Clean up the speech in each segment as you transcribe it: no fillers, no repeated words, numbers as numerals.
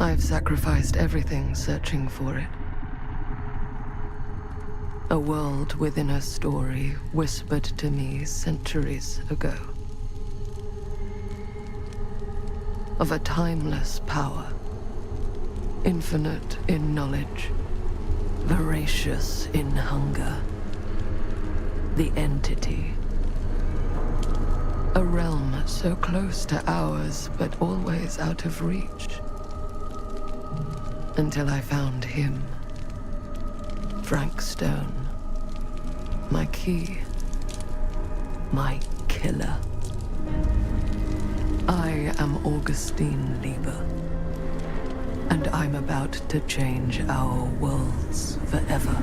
I've sacrificed everything searching for it. A world within a story whispered to me centuries ago. Of a timeless power, infinite in knowledge, voracious in hunger. The Entity. A realm so close to ours, but always out of reach. Until I found him. Frank Stone. My key. My killer. I am Augustine Lieber. And I'm about to change our worlds forever.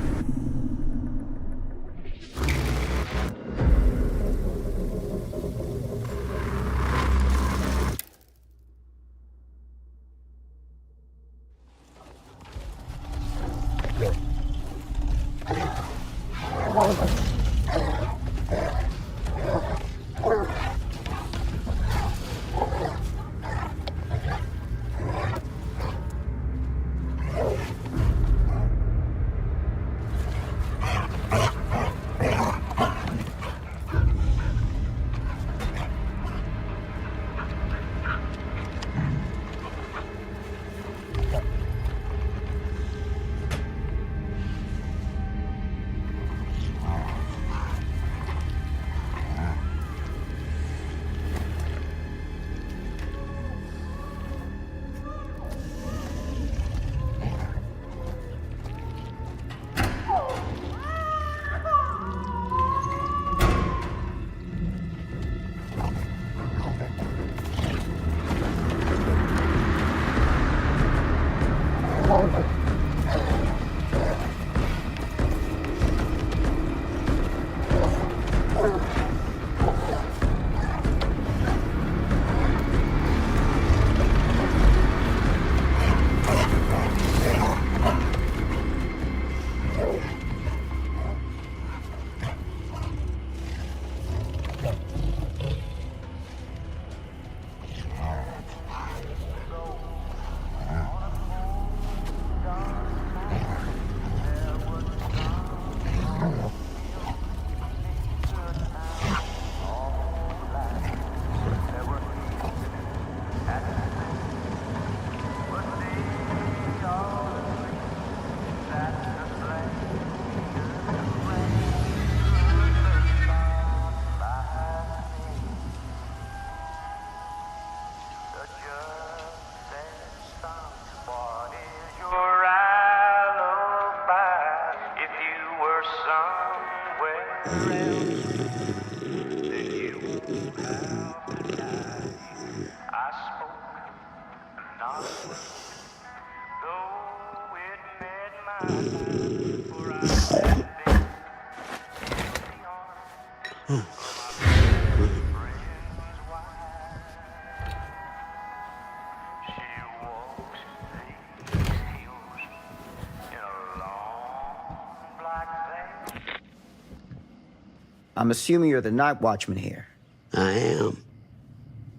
I'm assuming you're the night watchman here. I am.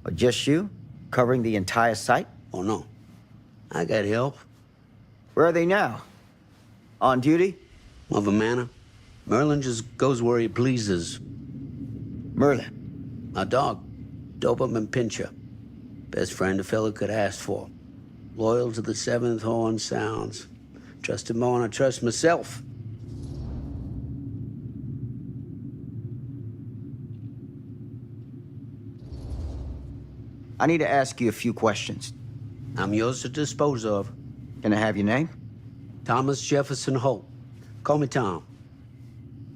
Or just you? Covering the entire site? Oh, no. I got help. Where are they now? On duty? Of a manner. Merlin just goes where he pleases. Merlin? My dog. Doberman Pinscher. Best friend a fella could ask for. Loyal to the seventh horn sounds. Trust him more than I trust myself. I need to ask you a few questions. I'm yours to dispose of. Can I have your name? Thomas Jefferson Holt. Call me Tom.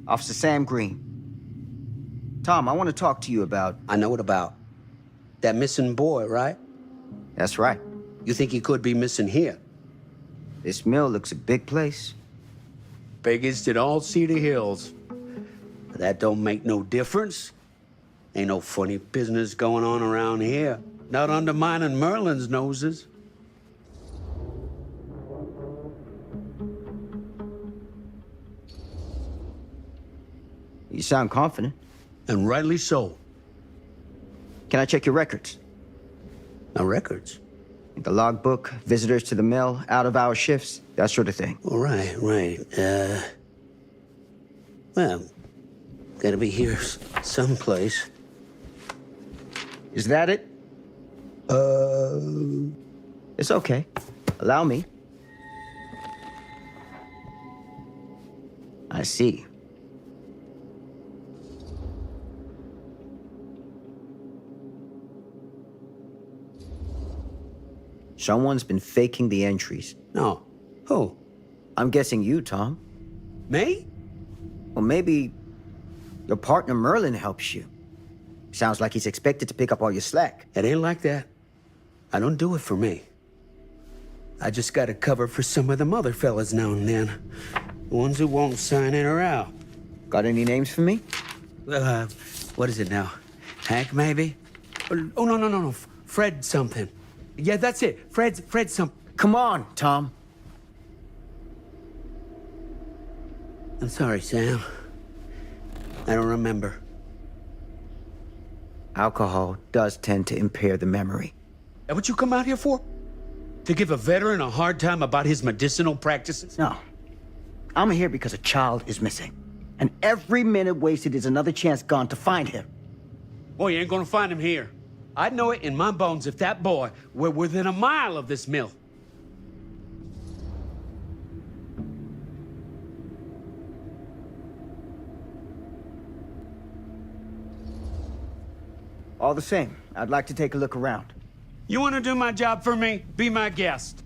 Officer Sam Green. Tom, I want to talk to you about... I know what about. That missing boy, right? That's right. You think he could be missing here? This mill looks a big place. Biggest in all Cedar Hills. But that don't make no difference. Ain't no funny business going on around here. Not undermining Merlin's noses. You sound confident. And rightly so. Can I check your records? My records? The logbook, visitors to the mill, out-of-hour shifts, that sort of thing. All right, right. Well, gotta be here someplace. Is that it? It's okay. Allow me. I see. Someone's been faking the entries. No. Who? I'm guessing you, Tom. Me? Or maybe your partner Merlin helps you. Sounds like he's expected to pick up all your slack. It ain't like that. I don't do it for me. I just gotta cover for some of them other fellas now and then. The ones who won't sign in or out. Got any names for me? What is it now? Hank, maybe? Oh, no. Fred something. Yeah, that's it. Fred something. Come on, Tom. I'm sorry, Sam. I don't remember. Alcohol does tend to impair the memory. That what you come out here for? To give a veteran a hard time about his medicinal practices? No. I'm here because a child is missing. And every minute wasted is another chance gone to find him. Boy, you ain't gonna find him here. I'd know it in my bones if that boy were within a mile of this mill. All the same, I'd like to take a look around. You wanna do my job for me? Be my guest.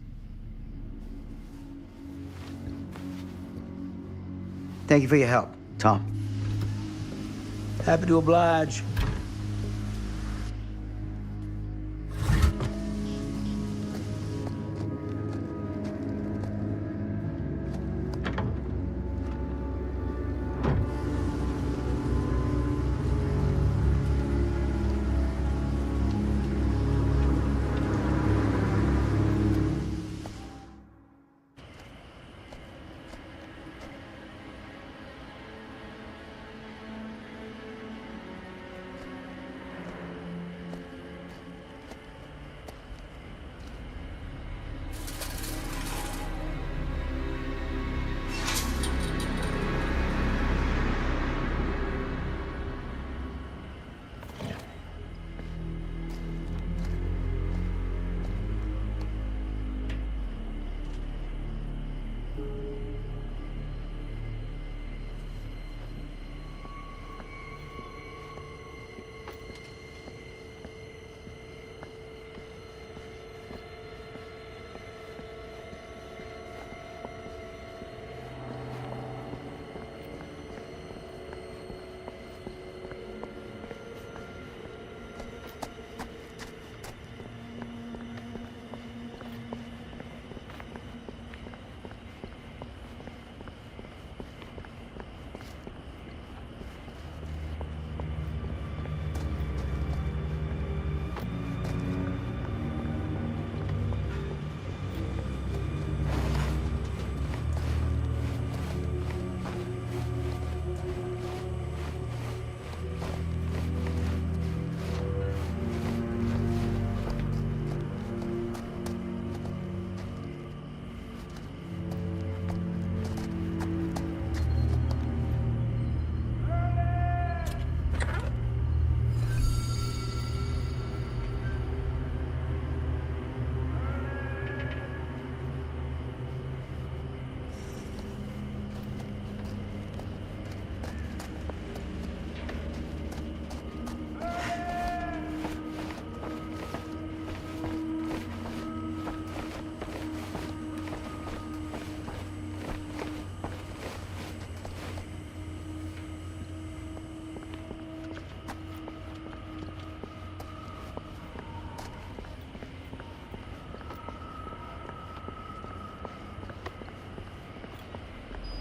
Thank you for your help, Tom. Happy to oblige.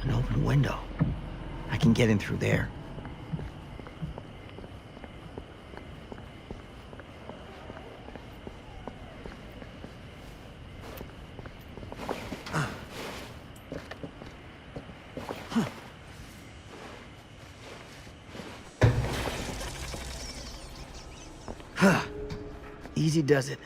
An open window. I can get in through there. Easy does it.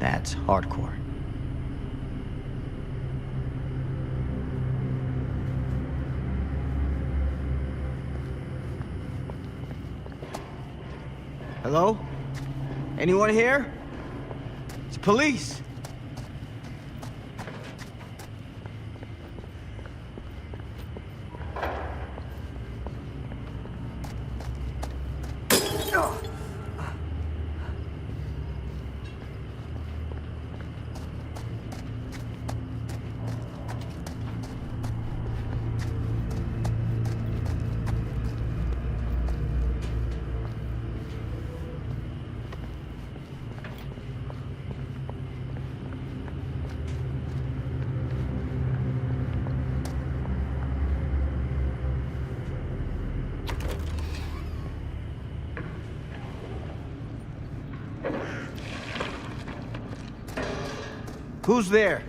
That's hardcore. Hello? Anyone here? It's police. Who's there?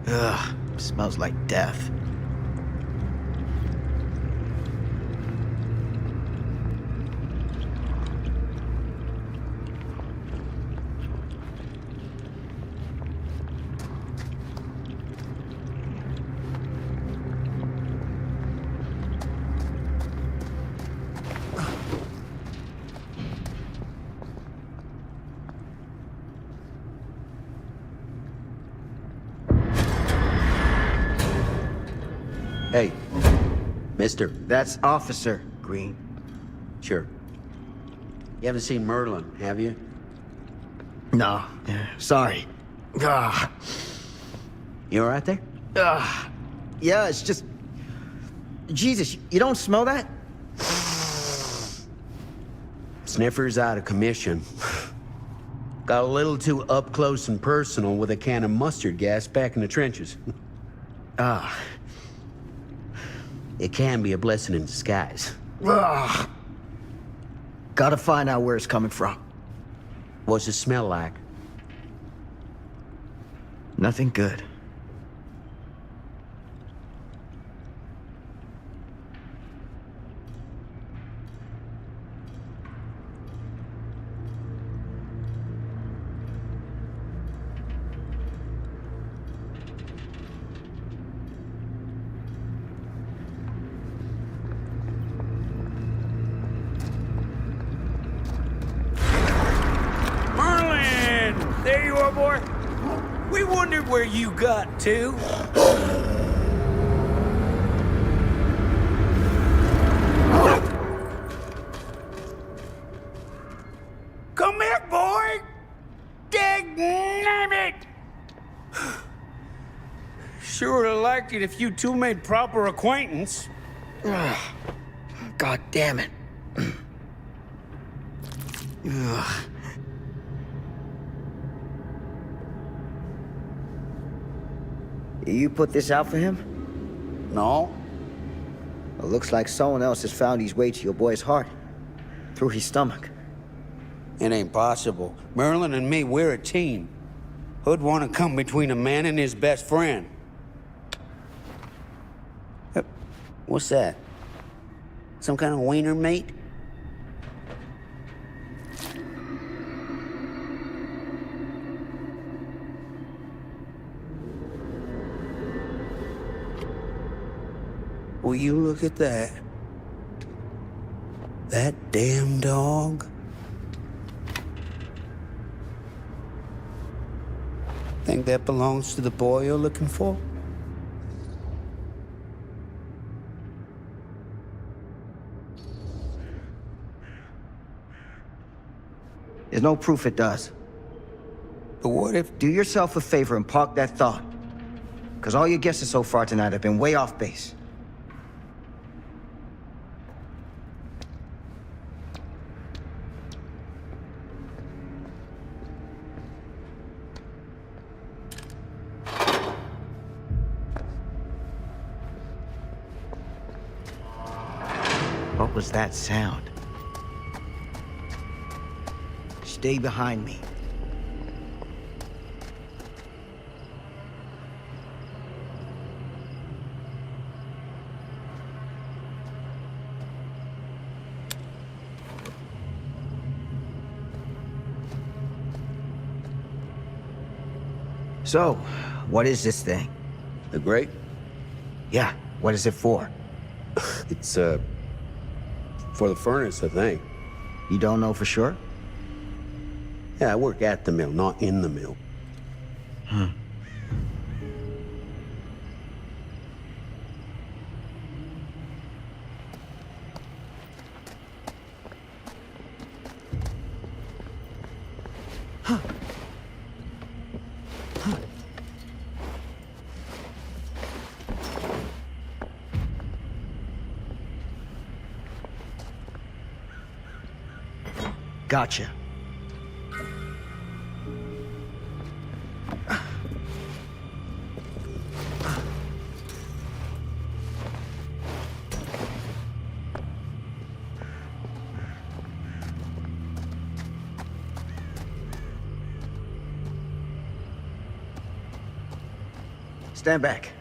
Ugh, smells like death. Hey, mister. That's Officer Green. Sure. You haven't seen Merlin, have you? No, sorry. Ah, You all right there? yeah, it's just... Jesus, you don't smell that? Sniffer's out of commission. Got a little too up close and personal with a can of mustard gas back in the trenches. It can be a blessing in disguise. Ugh. Gotta find out where it's coming from. What's it smell like? Nothing good. Merlin! There you are, boy. We wondered where you got to. Come here, boy! Dang it! Sure would have liked it if you two made proper acquaintance. God damn it. Ugh. You put this out for him? No? It looks like someone else has found his way to your boy's heart. Through his stomach. It ain't possible. Merlin and me, we're a team. Who'd want to come between a man and his best friend? What's that? Some kind of wiener mate? Will you look at that? That damn dog? Think that belongs to the boy you're looking for? There's no proof it does. But what if... Do yourself a favor and park that thought. Because all your guesses so far tonight have been way off base. was that sound? Stay behind me. So, what is this thing? The grate? Yeah, what is it for? It's, for the furnace, I think. You don't know for sure? Yeah, I work at the mill, not in the mill. Gotcha. Stand back.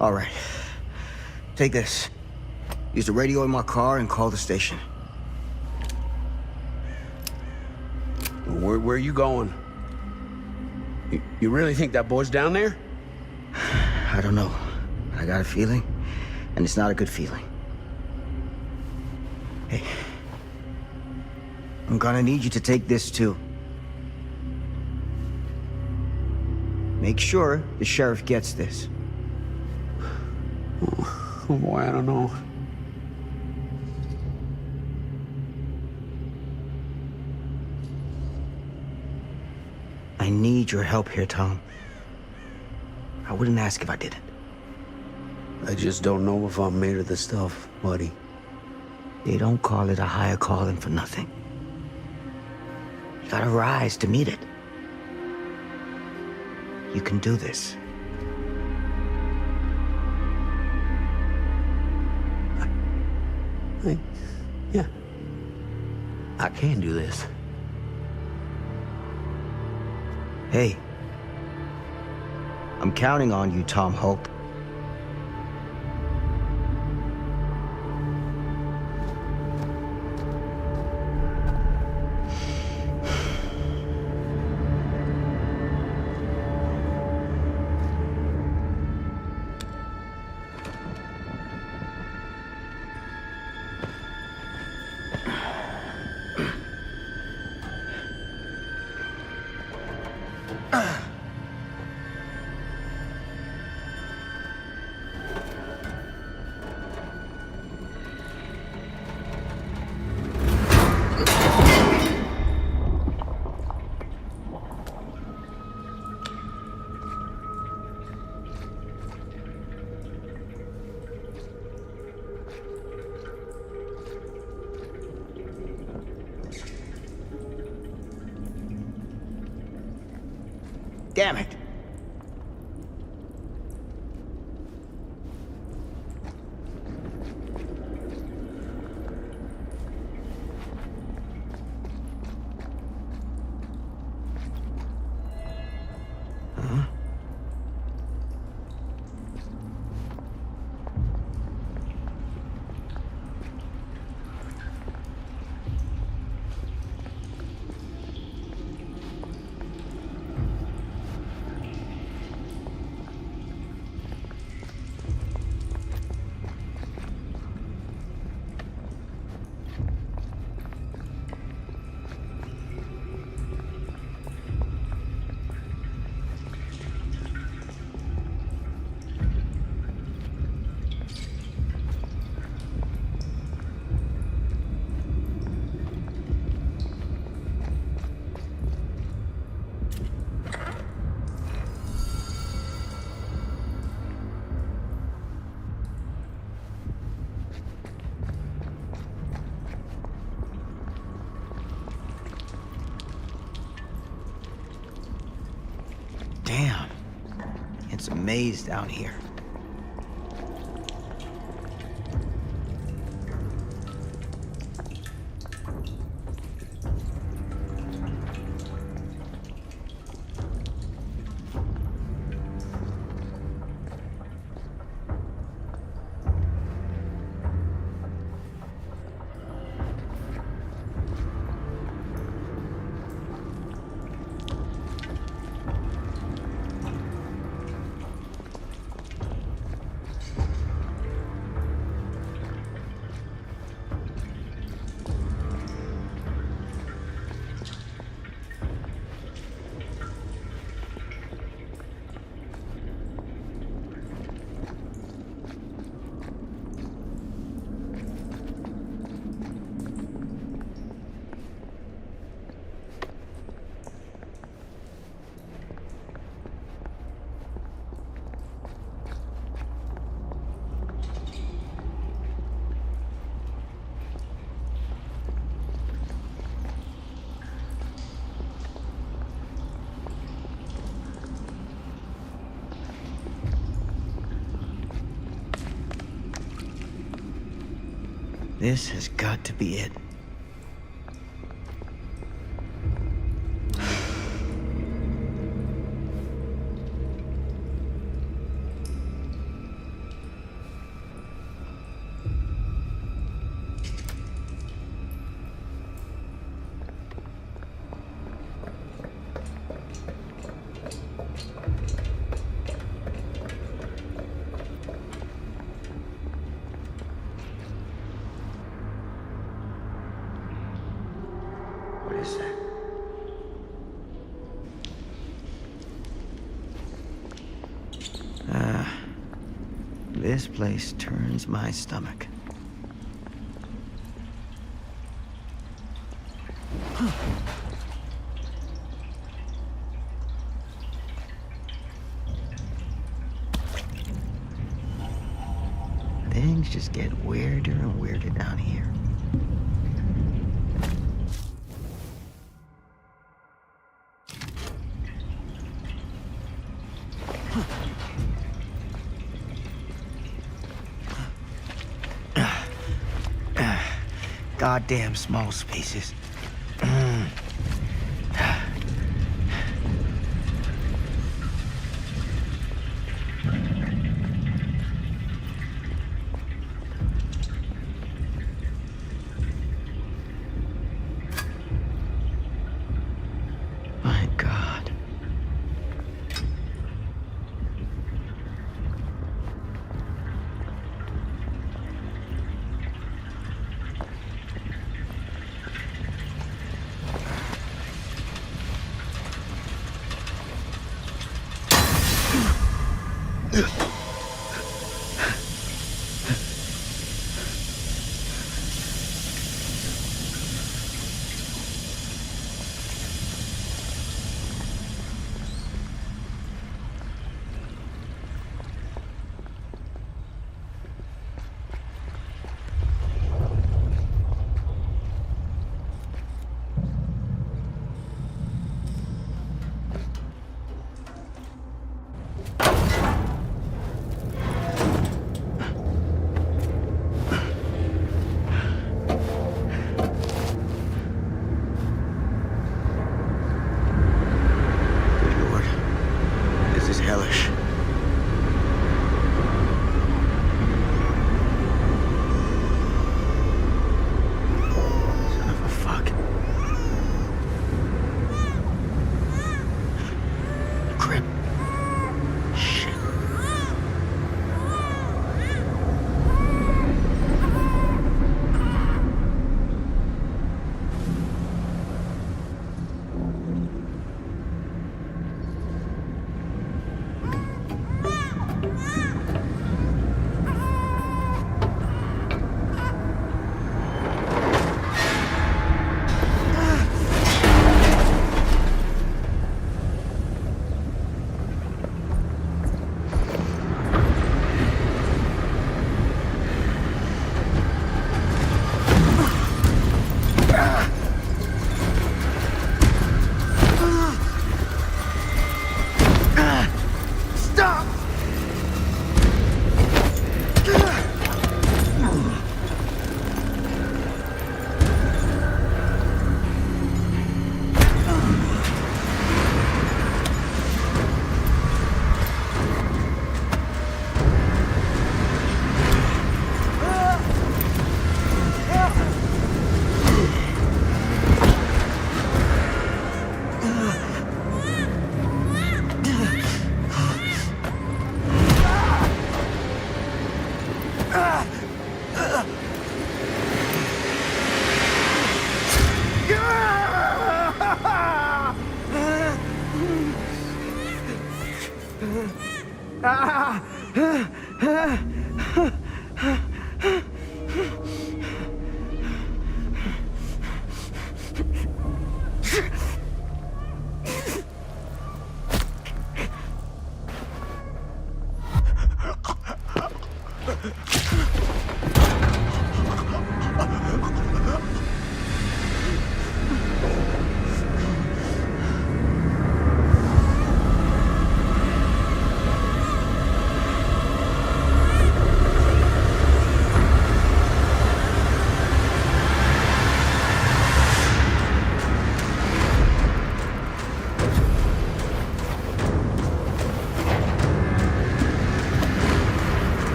All right. Take this. Use the radio in my car and call the station. Where are you going? You really think that boy's down there? I don't know. I got a feeling, and it's not a good feeling. Hey. I'm gonna need you to take this too. Make sure the sheriff gets this. Oh boy, I don't know. I need your help here, Tom. I wouldn't ask if I didn't. I just don't know if I'm made of the stuff, buddy. They don't call it a higher calling for nothing. You gotta rise to meet it. You can do this. Yeah. I can do this. Hey. I'm counting on you, Tom Holt. Damn it. a maze down here. This has got to be it. What is that? This place turns my stomach. Things just get weirder and weirder down here. Goddamn small spaces. My God.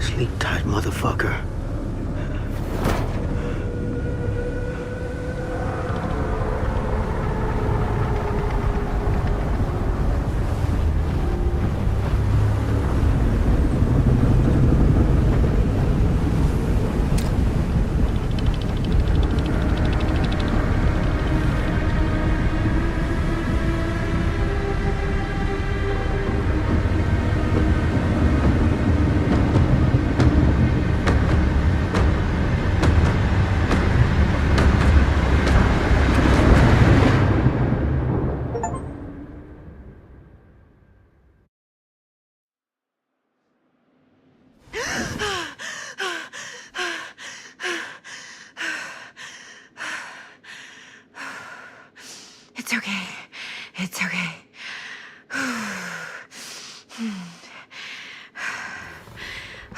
Sleep tight, motherfucker. It's okay. It's okay.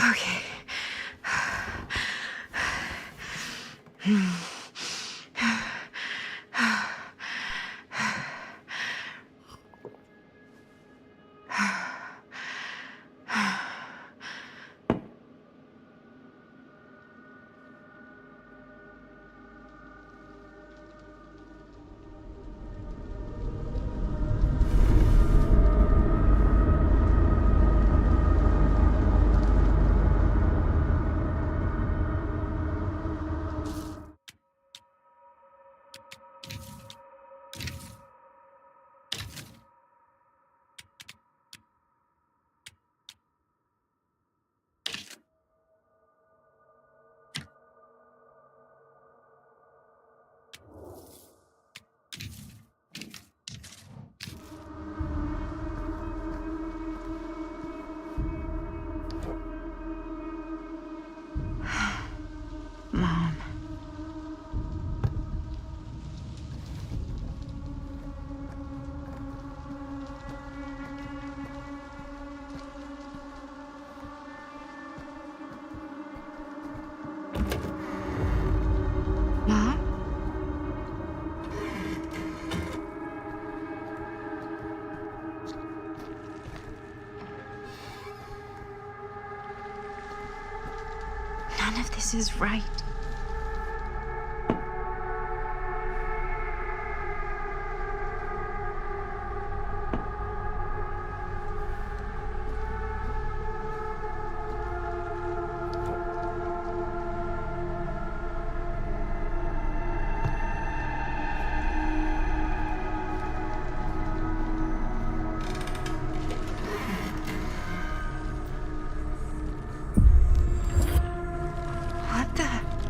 Okay. Mom. Mom? None of this is right. What the?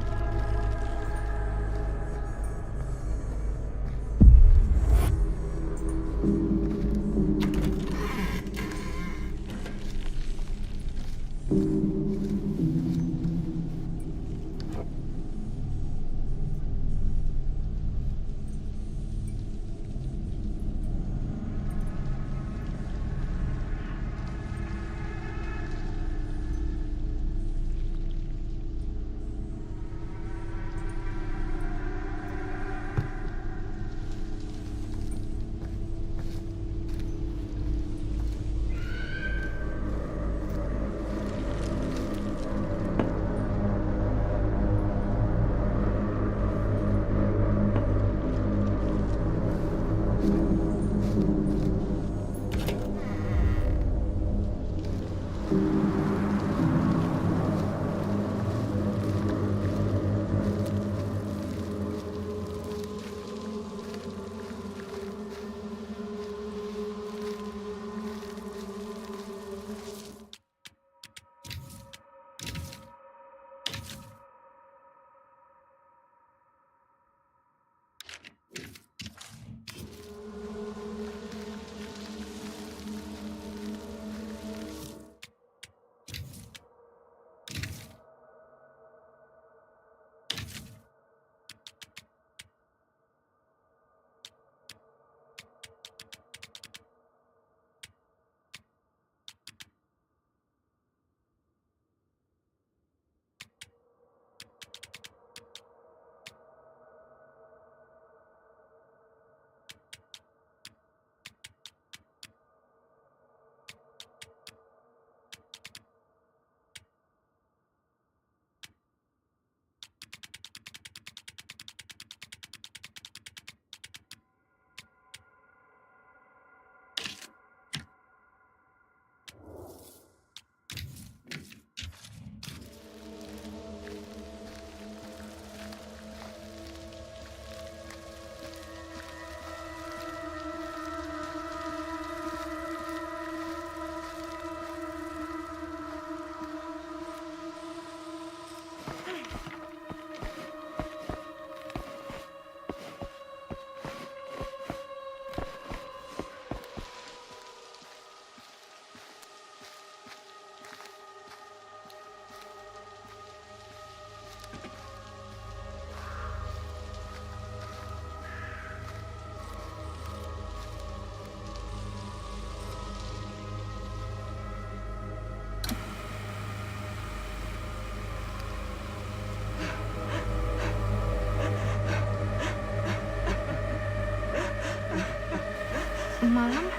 Mom?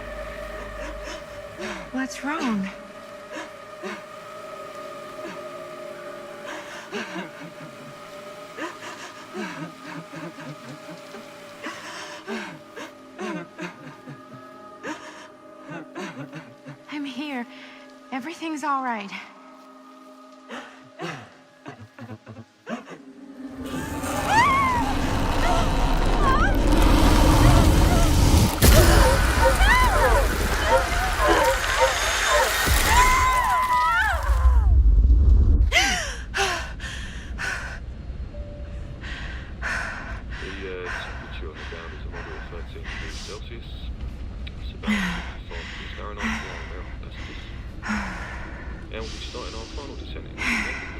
What's wrong? I'm here. Everything's all right. Temperature on the ground is a moderate 13 degrees Celsius. It's about 55 degrees Fahrenheit for our air passages. And we'll be starting our final descent into the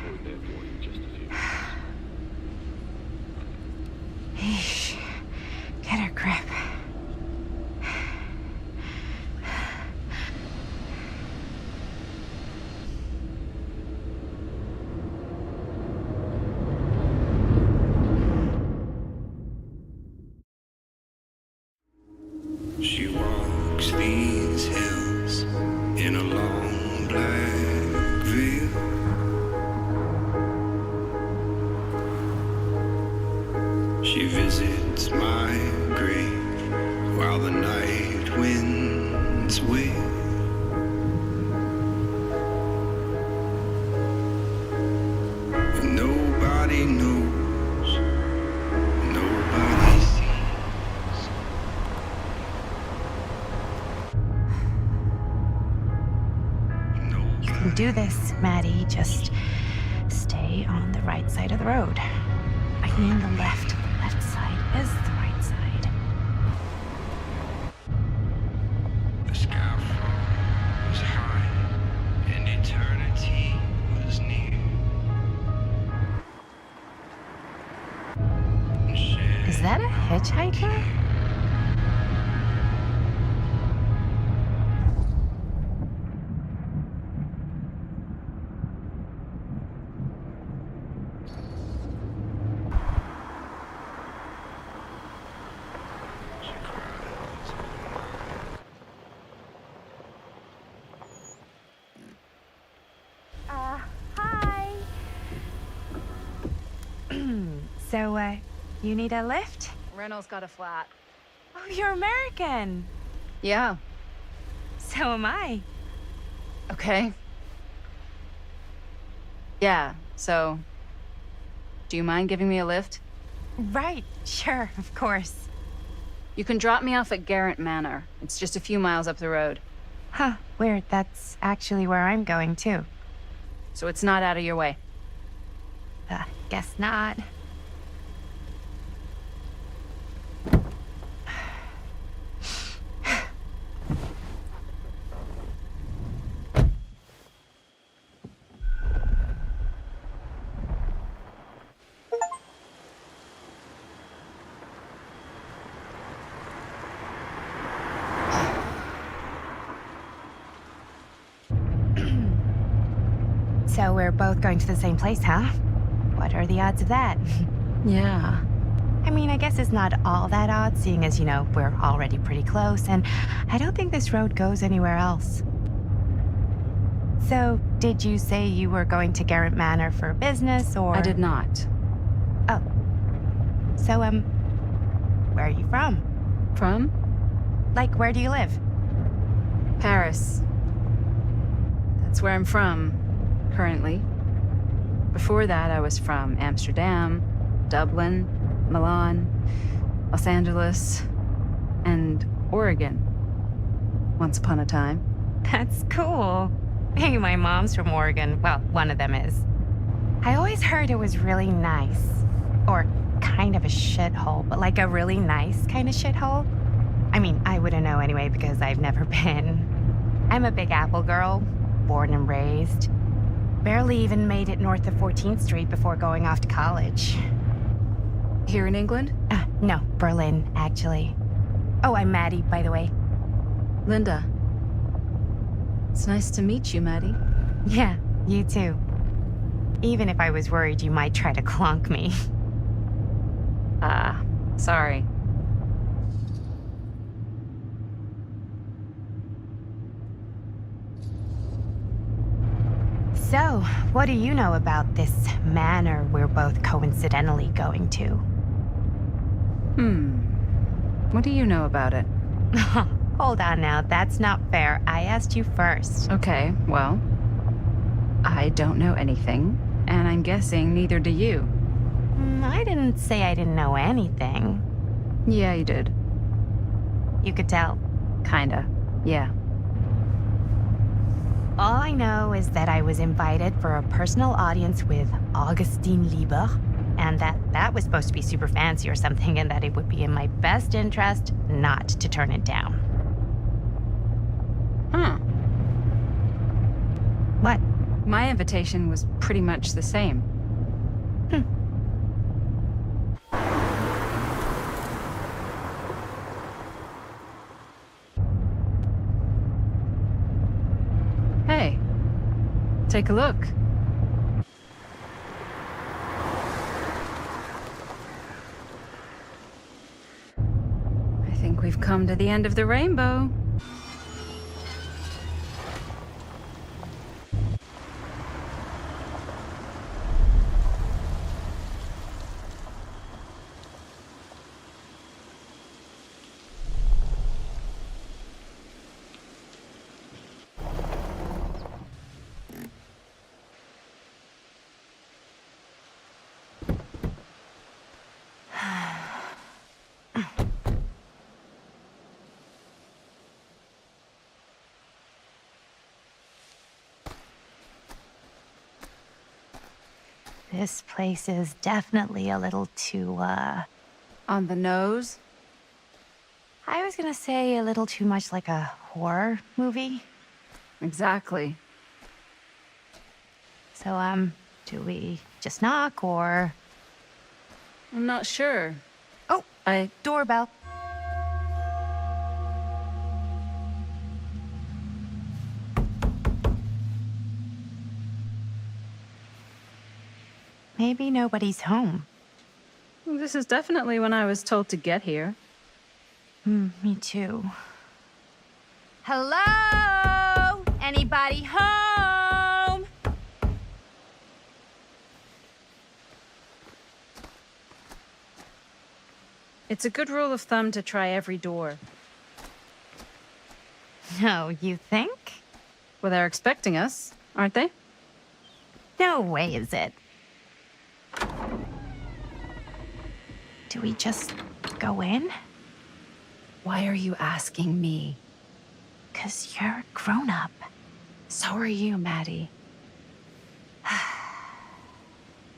Croydon Airport in just a few minutes. Eesh. Get a grip. She walks these hills in a long black veil. She visits my grave while the night winds wail. And nobody knows, nobody sees. You can do this, Maddie. Just stay on the right side of the road. I mean the left. The left side is the right side. The sky was high and eternity was near. Is that a hitchhiker? Hi. So, you need a lift? Reynolds got a flat. Oh, you're American. Yeah, So am I. okay. Yeah, so... Do you mind giving me a lift? Right, sure, of course. You can drop me off at Garrett Manor. It's just a few miles up the road. Huh, weird. That's actually where I'm going, too. So it's not out of your way. Guess not. So we're both going to the same place, huh? What are the odds of that? Yeah. I mean, I guess it's not all that odd, seeing as, you know, we're already pretty close, and I don't think this road goes anywhere else. So, did you say you were going to Garrett Manor for business, or...? I did not. Oh. So, where are you from? From? Like, where do you live? Paris. That's where I'm from, currently. Before that, I was from Amsterdam, Dublin, Milan, Los Angeles, and Oregon. Once upon a time. That's cool. Hey, my mom's from Oregon. Well, one of them is. I always heard it was really nice. Or kind of a shithole, but like a really nice kind of shithole. I mean, I wouldn't know anyway because I've never been. I'm a Big Apple girl, born and raised. Barely even made it north of 14th Street before going off to college. Here in England? No, Berlin, actually. Oh, I'm Maddie, by the way. Linda. It's nice to meet you, Maddie. Yeah, you too. Even if I was worried you might try to clonk me. Sorry. So, what do you know about this manor we're both coincidentally going to? What do you know about it? Hold on now, that's not fair. I asked you first. Okay, well... I don't know anything, and I'm guessing neither do you. I didn't say I didn't know anything. Yeah, you did. You could tell. Kinda. Yeah. All I know is that I was invited for a personal audience with Augustine Lieber, and that was supposed to be super fancy or something, and that it would be in my best interest not to turn it down. Huh. What? My invitation was pretty much the same. Hey, take a look. I think we've come to the end of the rainbow. This place is definitely a little too, On the nose? I was gonna say a little too much like a horror movie. Exactly. So, do we just knock or... I'm not sure. Oh, doorbell. Maybe nobody's home. This is definitely when I was told to get here. Me too. Hello? Anybody home? It's a good rule of thumb to try every door. No, you think? Well, they're expecting us, aren't they? No way is it. Do we just go in? Why are you asking me? 'Cause you're a grown-up. So are you, Maddie.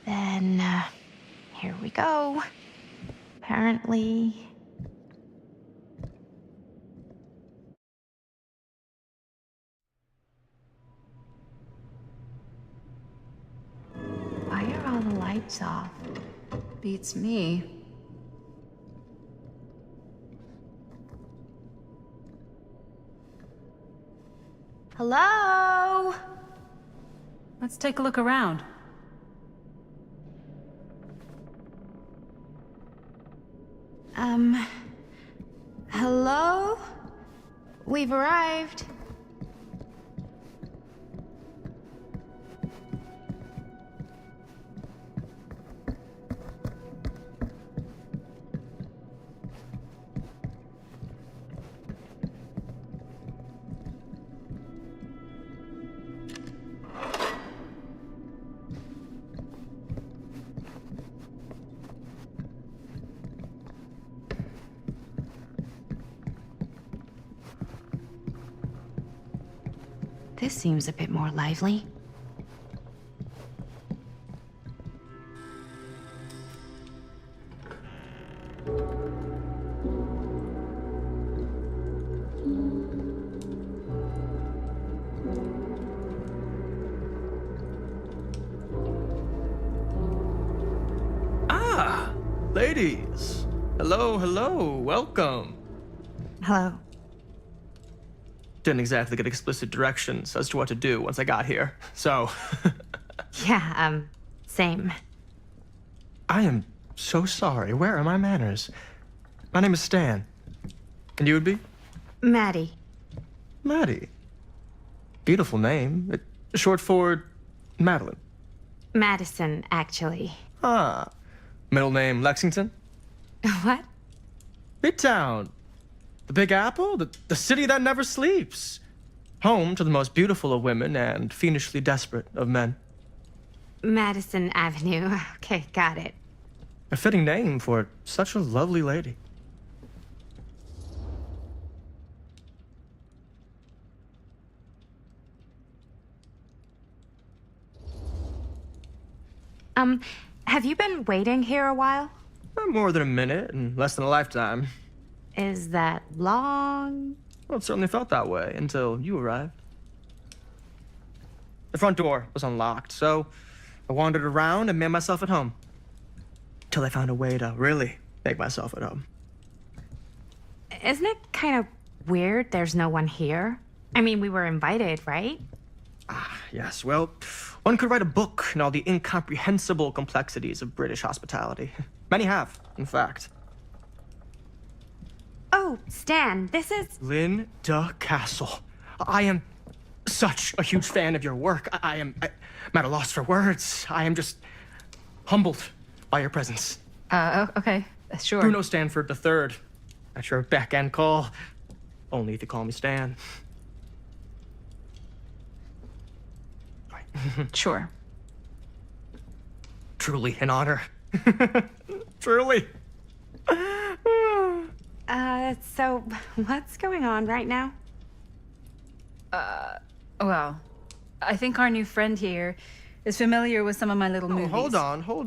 Then, here we go. Apparently... Why are all the lights off? Beats me. Hello? Let's take a look around. Hello? We've arrived. This seems a bit more lively. Ah, ladies. Hello, hello, welcome. Hello. Didn't exactly get explicit directions as to what to do once I got here, so. Yeah, same. I am so sorry. Where are my manners? My name is Stan. And you would be? Maddie. Maddie. Beautiful name. Short for Madeline. Madison, actually. Ah. Middle name Lexington? What? Midtown. The Big Apple, the city that never sleeps. Home to the most beautiful of women and fiendishly desperate of men. Madison Avenue. Okay, got it. A fitting name for such a lovely lady. Have you been waiting here a while? Not more than a minute and less than a lifetime. Is that long? Well, it certainly felt that way until you arrived. The front door was unlocked, so I wandered around and made myself at home. Till I found a way to really make myself at home. Isn't it kind of weird there's no one here? I mean, we were invited, right? Yes, well, one could write a book on all the incomprehensible complexities of British hospitality. Many have, in fact. Oh, Stan, this is... Linda Castle. I am such a huge fan of your work. I'm at a loss for words. I am just humbled by your presence. Okay, sure. Bruno Stanford III, at your beck and call. Only if you call me Stan. Sure. Truly an honor. Truly. So what's going on right now? Well, I think our new friend here is familiar with some of my little movies. Hold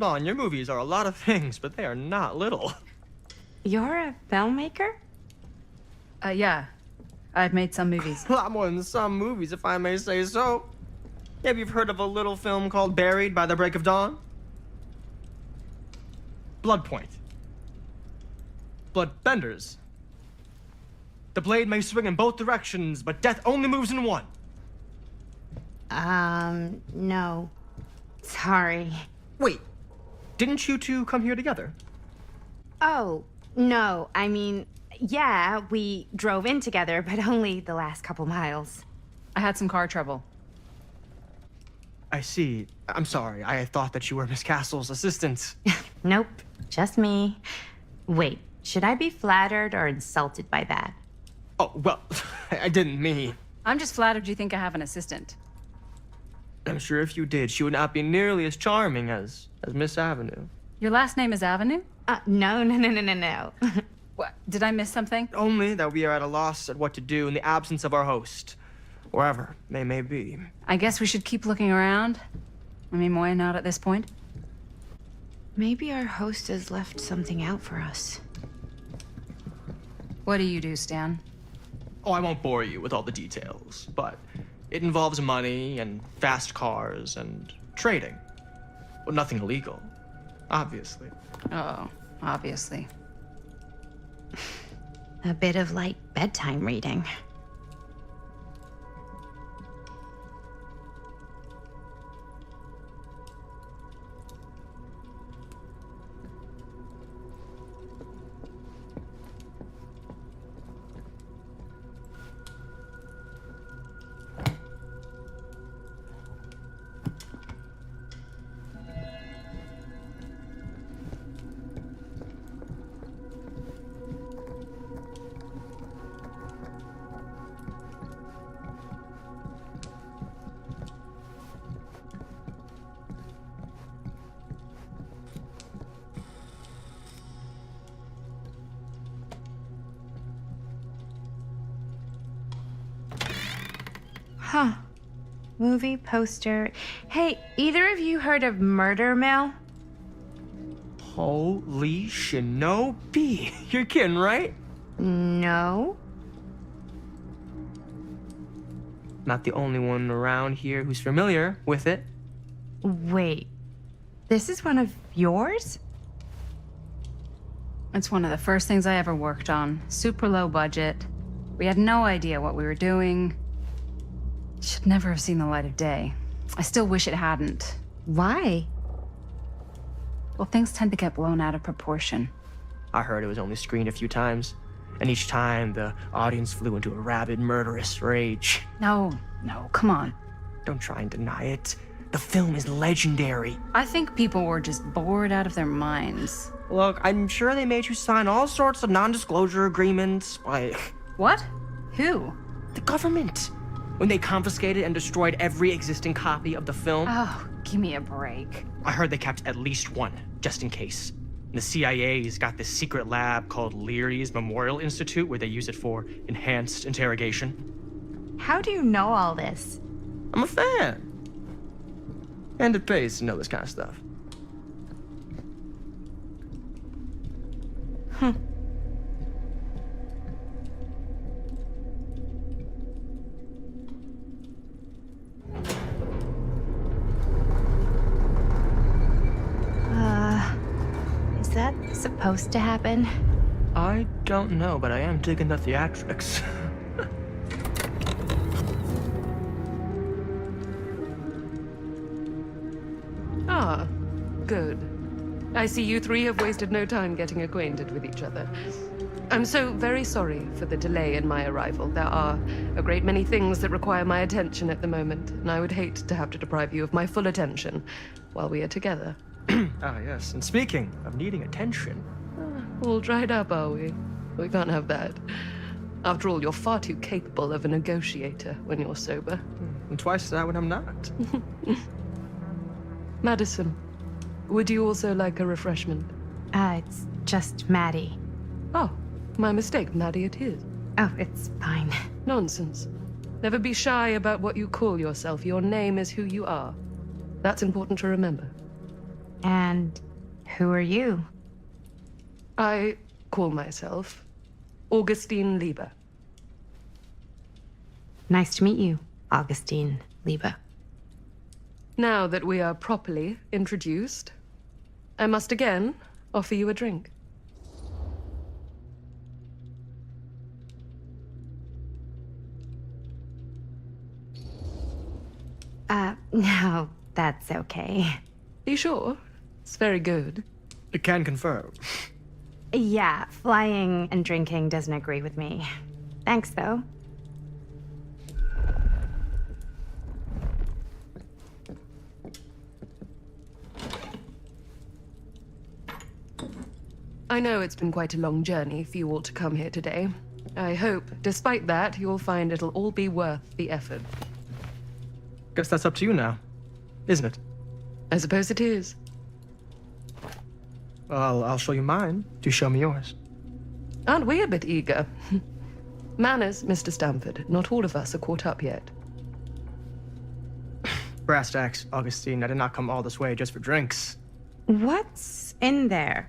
on. Your movies are a lot of things, but they are not little. You're a filmmaker? Yeah. I've made some movies. A lot more than some movies, if I may say so. Maybe you've heard of a little film called Buried by the Break of Dawn? Blood Point. Bloodbenders. The blade may swing in both directions, but death only moves in one. No. Sorry. Wait, didn't you two come here together? Oh, no. I mean, yeah, we drove in together, but only the last couple miles. I had some car trouble. I see. I'm sorry. I thought that you were Miss Castle's assistant. Nope, just me. Wait, Should I be flattered or insulted by that? Oh, well, I didn't mean. I'm just flattered you think I have an assistant. I'm sure if you did, she would not be nearly as charming as Miss Avenue. Your last name is Avenue? No. What? Did I miss something? Only that we are at a loss at what to do in the absence of our host, wherever they may be. I guess we should keep looking around. I mean, why not at this point? Maybe our host has left something out for us. What do you do, Stan? Oh, I won't bore you with all the details, but it involves money and fast cars and trading. Well, nothing illegal, obviously. Oh, obviously. A bit of light bedtime reading. Huh. Movie poster. Hey, either of you heard of Murder Mill? Holy shinobi! You're kidding, right? No. Not the only one around here who's familiar with it. Wait. This is one of yours? It's one of the first things I ever worked on. Super low budget. We had no idea what we were doing. Should never have seen the light of day. I still wish it hadn't. Why? Well, things tend to get blown out of proportion. I heard it was only screened a few times, and each time the audience flew into a rabid, murderous rage. No, come on. Don't try and deny it. The film is legendary. I think people were just bored out of their minds. Look, I'm sure they made you sign all sorts of non-disclosure agreements, like What? Who? the government. When they confiscated and destroyed every existing copy of the film, Oh, give me a break. I heard they kept at least one, just in case. The CIA's got this secret lab called Leary's Memorial Institute where they use it for enhanced interrogation. How do you know all this? I'm a fan. And it pays to know this kind of stuff. Is that supposed to happen? I don't know, but I am digging the theatrics. Ah, good. I see you three have wasted no time getting acquainted with each other. I'm so very sorry for the delay in my arrival. There are a great many things that require my attention at the moment, and I would hate to have to deprive you of my full attention while we are together. Ah, yes. And speaking of needing attention, All dried up, are we? We can't have that. After all, you're far too capable of a negotiator when you're sober. and twice that when I'm not. Madison, would you also like a refreshment? It's just Maddie. Oh, my mistake. Maddie it is. Oh, it's fine. Nonsense. Never be shy about what you call yourself. Your name is who you are. That's important to remember. And who are you? I call myself Augustine Lieber. Nice to meet you, Augustine Lieber. Now that we are properly introduced, I must again offer you a drink. No, that's okay. Are you sure? It's very good. I can confirm. Yeah, flying and drinking doesn't agree with me. Thanks, though. I know it's been quite a long journey for you all to come here today. I hope, despite that, you'll find it'll all be worth the effort. Guess that's up to you now, isn't it? I suppose it is. Well, I'll show you mine. Do show me yours. Aren't we a bit eager? Manners, Mr. Stamford. Not all of us are caught up yet. Brass tacks, Augustine. I did not come all this way just for drinks. What's in there?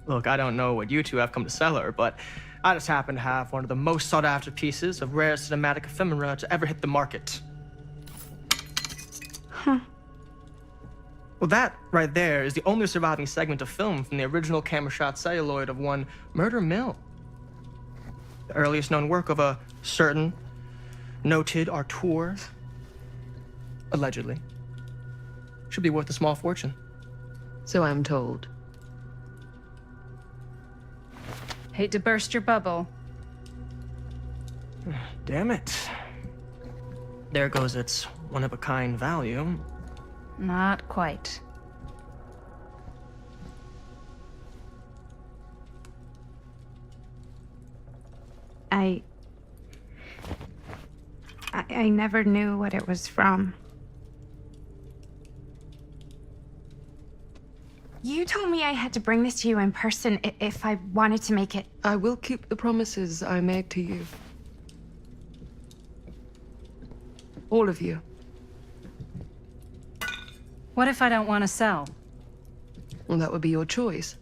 Look, I don't know what you two have come to sell her, but I just happen to have one of the most sought-after pieces of rare cinematic ephemera to ever hit the market. Huh. Well, that right there is the only surviving segment of film from the original camera shot celluloid of one Murder Mill. The earliest known work of a certain noted auteur, allegedly, should be worth a small fortune. So I'm told. Hate to burst your bubble. Damn it. There goes its one-of-a-kind value. Not quite. I never knew what it was from. You told me I had to bring this to you in person if I wanted to make it. I will keep the promises I made to you. All of you. What if I don't want to sell? Well, that would be your choice.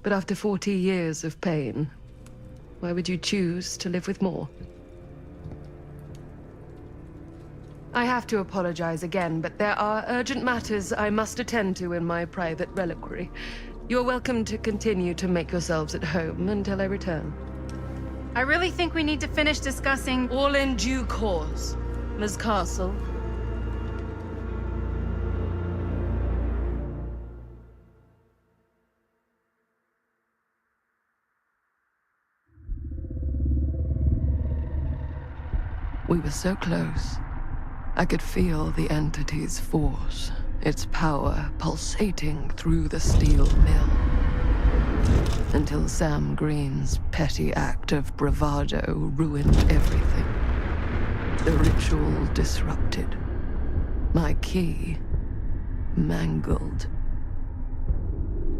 But after 40 years of pain, why would you choose to live with more? I have to apologize again, but there are urgent matters I must attend to in my private reliquary. You're welcome to continue to make yourselves at home until I return. I really think we need to finish discussing. All in due course, Ms. Castle. We were so close. I could feel the entity's force, its power pulsating through the steel mill. Until Sam Green's petty act of bravado ruined everything. The ritual disrupted. My key mangled.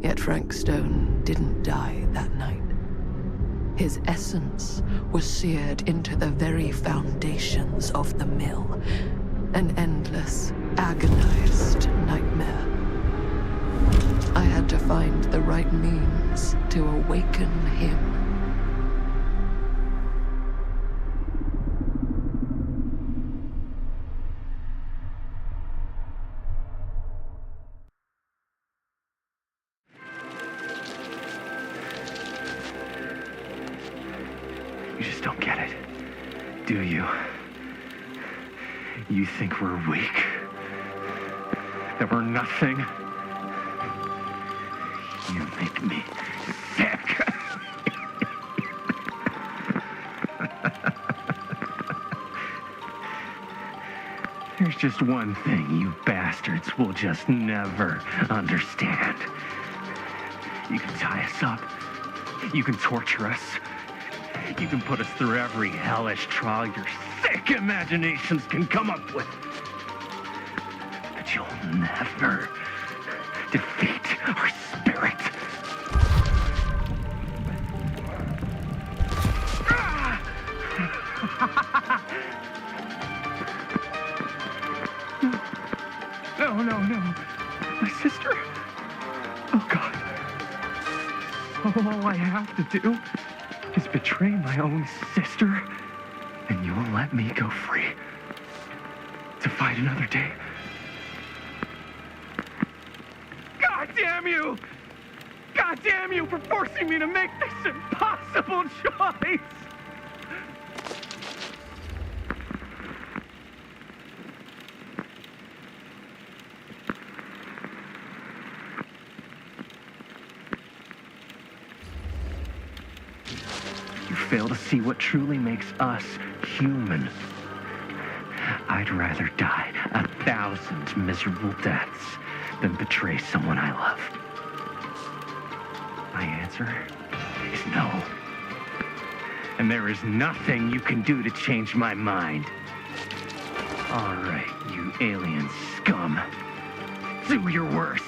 Yet Frank Stone didn't die that night. His essence was seared into the very foundations of the mill. An endless, agonized nightmare. I had to find the right means to awaken him. You just don't get it, do you? You think we're weak? That we're nothing? You make me sick! There's just one thing you bastards will just never understand. You can tie us up. You can torture us. You can put us through every hellish trial your sick imaginations can come up with. But you'll never defeat our spirit. No. My sister? Oh, God. All I have to do is betray my own sister, and you will let me go free to fight another day. God damn you! God damn you for forcing me to make this impossible choice! Fail to see what truly makes us human. I'd rather die 1,000 miserable deaths than betray someone I love. My answer is no. And there is nothing you can do to change my mind. All right, you alien scum. Do your worst.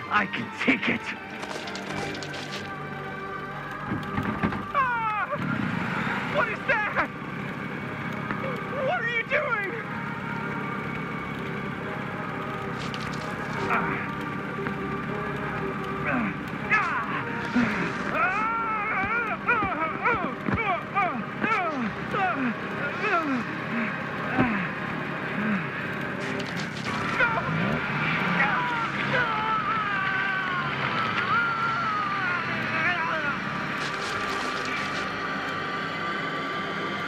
I can take it. Ah! What is that? What are you doing?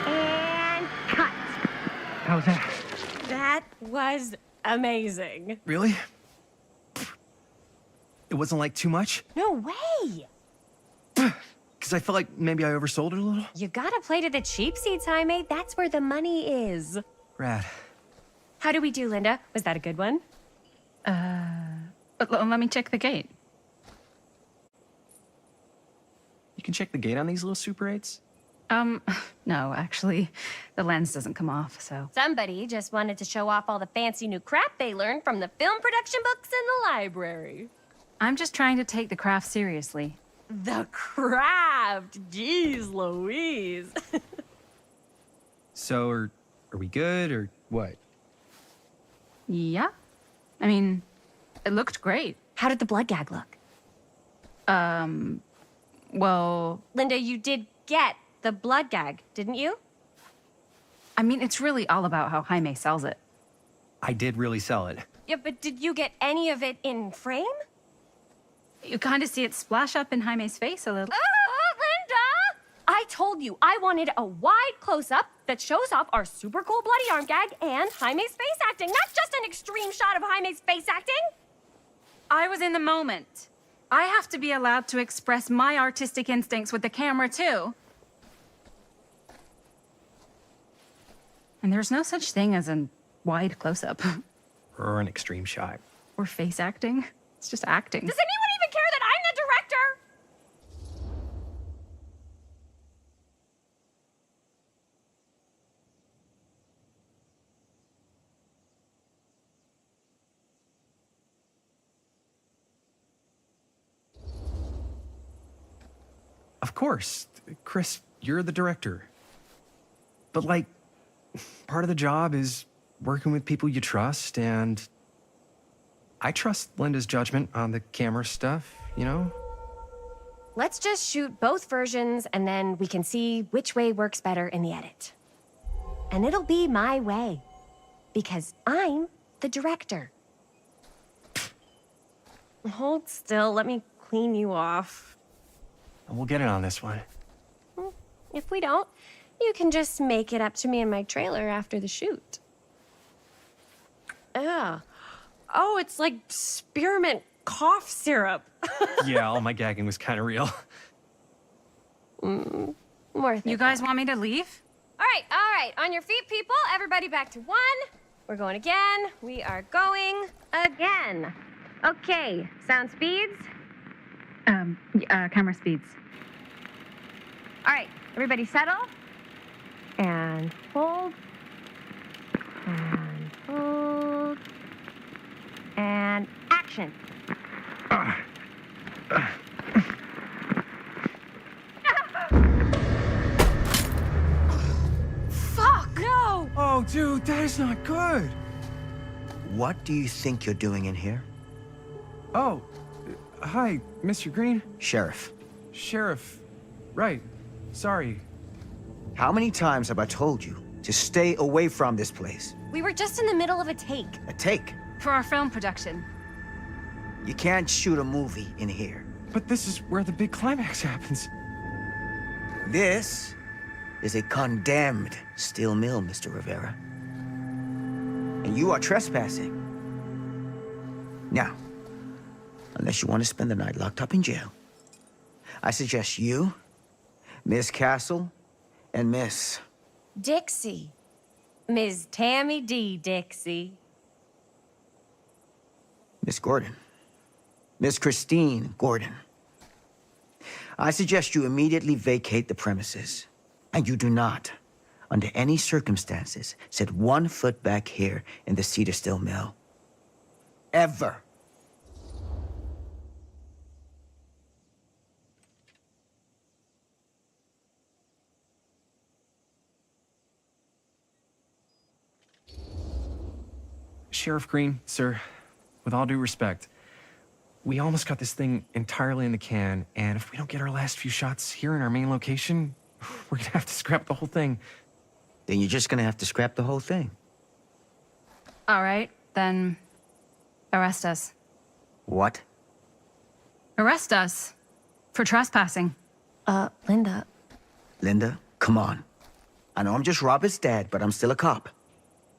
And cut. How's that? That was amazing. Really? It wasn't like too much? No way. Because I felt like maybe I oversold it a little? You gotta play to the cheap seats, Jaime. That's where the money is. Rad. How do we do, Linda? Was that a good one? Let me check the gate. You can check the gate on these little Super 8s? No, actually, the lens doesn't come off, so. Somebody just wanted to show off all the fancy new crap they learned from the film production books in the library. I'm just trying to take the craft seriously. The craft! Jeez Louise. So, are we good, or what? Yeah? I mean, it looked great. How did the blood gag look? Well, Linda, you did get the blood gag, didn't you? I mean, it's really all about how Jaime sells it. I did really sell it. Yeah, but did you get any of it in frame? You kind of see it splash up in Jaime's face a little. Oh, Linda! I told you I wanted a wide close-up that shows off our super cool bloody arm gag and Jaime's face acting, not just an extreme shot of Jaime's face acting. I was in the moment. I have to be allowed to express my artistic instincts with the camera, too. And there's no such thing as a wide close-up. Or an extreme shot. Or face acting. It's just acting. Does anyone even care that I'm the director? Of course. Chris, you're the director. But, like, part of the job is working with people you trust, and I trust Linda's judgment on the camera stuff, you know? Let's just shoot both versions and then we can see which way works better in the edit. And it'll be my way. Because I'm the director. Hold still, let me clean you off. And we'll get it on this one. If we don't, you can just make it up to me in my trailer after the shoot. Yeah. Oh, it's like spearmint cough syrup. Yeah, all my gagging was kind of real. Worth it. You guys want me to leave? All right. On your feet, people. Everybody back to one. We're going again. We are going again. Okay, sound speeds. Camera speeds. All right, everybody settle. And hold. And hold. And action. Fuck! No! Oh, dude, that is not good. What do you think you're doing in here? Oh, hi, Mr. Green. Sheriff, Sheriff. Right. Sorry. how many times have I told you to stay away from this place? We were just in the middle of a take. A take. For our film production. You can't shoot a movie in here. But this is where the big climax happens. This is a condemned steel mill, Mr. Rivera. And you are trespassing. Now, unless you want to spend the night locked up in jail, I suggest you, Miss Castle, and Miss... Dixie. Ms. Tammy D. Dixie. Miss Gordon. Miss Christine Gordon. I suggest you immediately vacate the premises. And you do not, under any circumstances, set 1 foot back here in the Cedar Still Mill. Ever. Sheriff Green, sir, with all due respect, we almost got this thing entirely in the can, and if we don't get our last few shots here in our main location, we're gonna have to scrap the whole thing. Then you're just gonna have to scrap the whole thing. All right, then arrest us. What? Arrest us for trespassing. Linda. Linda, come on. I know I'm just Robert's dad, but I'm still a cop.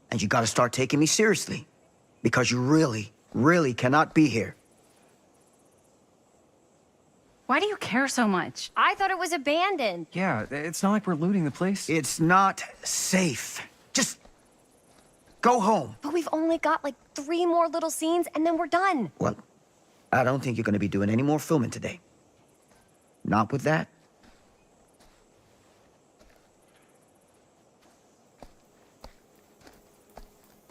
And you gotta start taking me seriously. Because you really, really cannot be here. Why do you care so much? I thought it was abandoned. Yeah, it's not like we're looting the place. It's not safe. Just go home. But we've only got like 3 more little scenes and then we're done. Well, I don't think you're gonna be doing any more filming today. Not with that.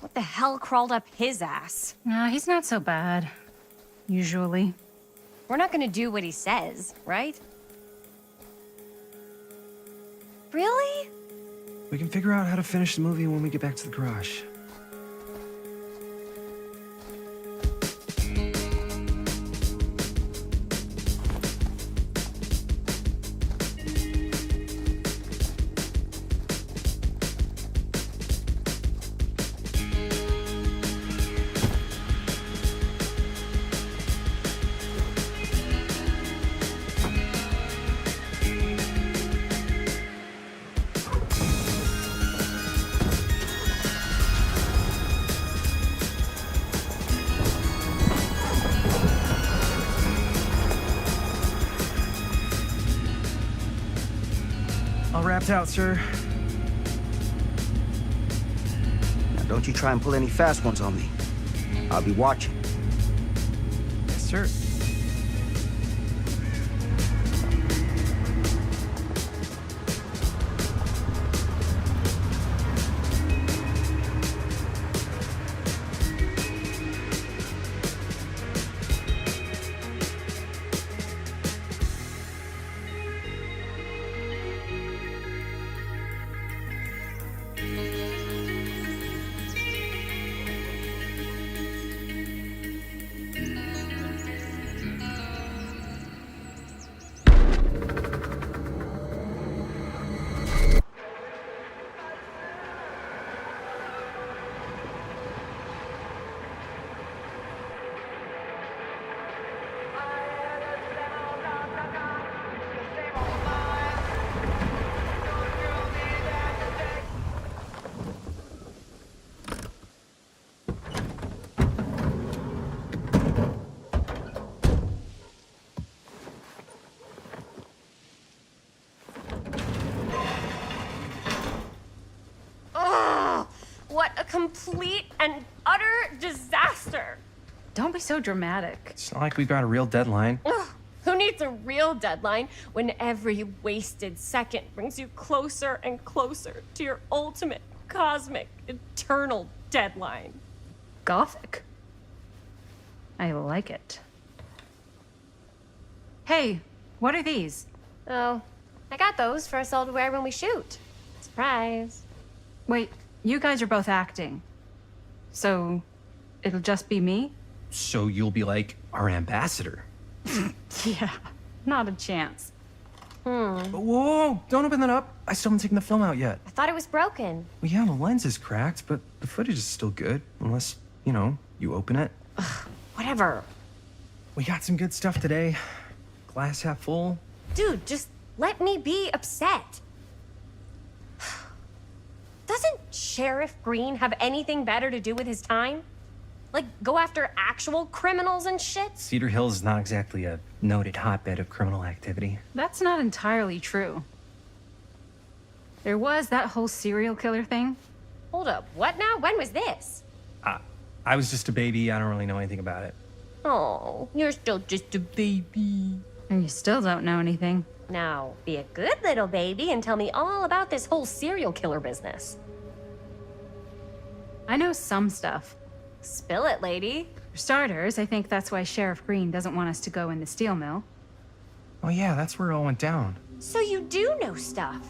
What the hell crawled up his ass? Nah, he's not so bad. Usually. We're not gonna do what he says, right? Really? We can figure out how to finish the movie when we get back to the garage. All wrapped out, sir. Now don't you try and pull any fast ones on me. I'll be watching. Yes, sir. What a complete and utter disaster. Don't be so dramatic. It's not like we've got a real deadline. Ugh, who needs a real deadline when every wasted second brings you closer and closer to your ultimate, cosmic, eternal deadline? Gothic. I like it. Hey, what are these? Oh, I got those for us all to wear when we shoot. Surprise. Wait, you guys are both acting. So, it'll just be me? So you'll be like our ambassador. Yeah, not a chance. Whoa, don't open that up. I still haven't taken the film out yet. I thought it was broken. Well, yeah, the lens is cracked, but the footage is still good. Unless, you open it. Whatever. We got some good stuff today. Glass half full. Dude, just let me be upset. Doesn't Sheriff Green have anything better to do with his time? Like, go after actual criminals and shit? Cedar Hills is not exactly a noted hotbed of criminal activity. That's not entirely true. There was that whole serial killer thing. Hold up, what now? When was this? I was just a baby. I don't really know anything about it. Oh, you're still just a baby. And you still don't know anything. Now, be a good little baby and tell me all about this whole serial killer business. I know some stuff. Spill it, lady. For starters, I think that's why Sheriff Green doesn't want us to go in the steel mill. Oh, yeah, that's where it all went down. So you do know stuff.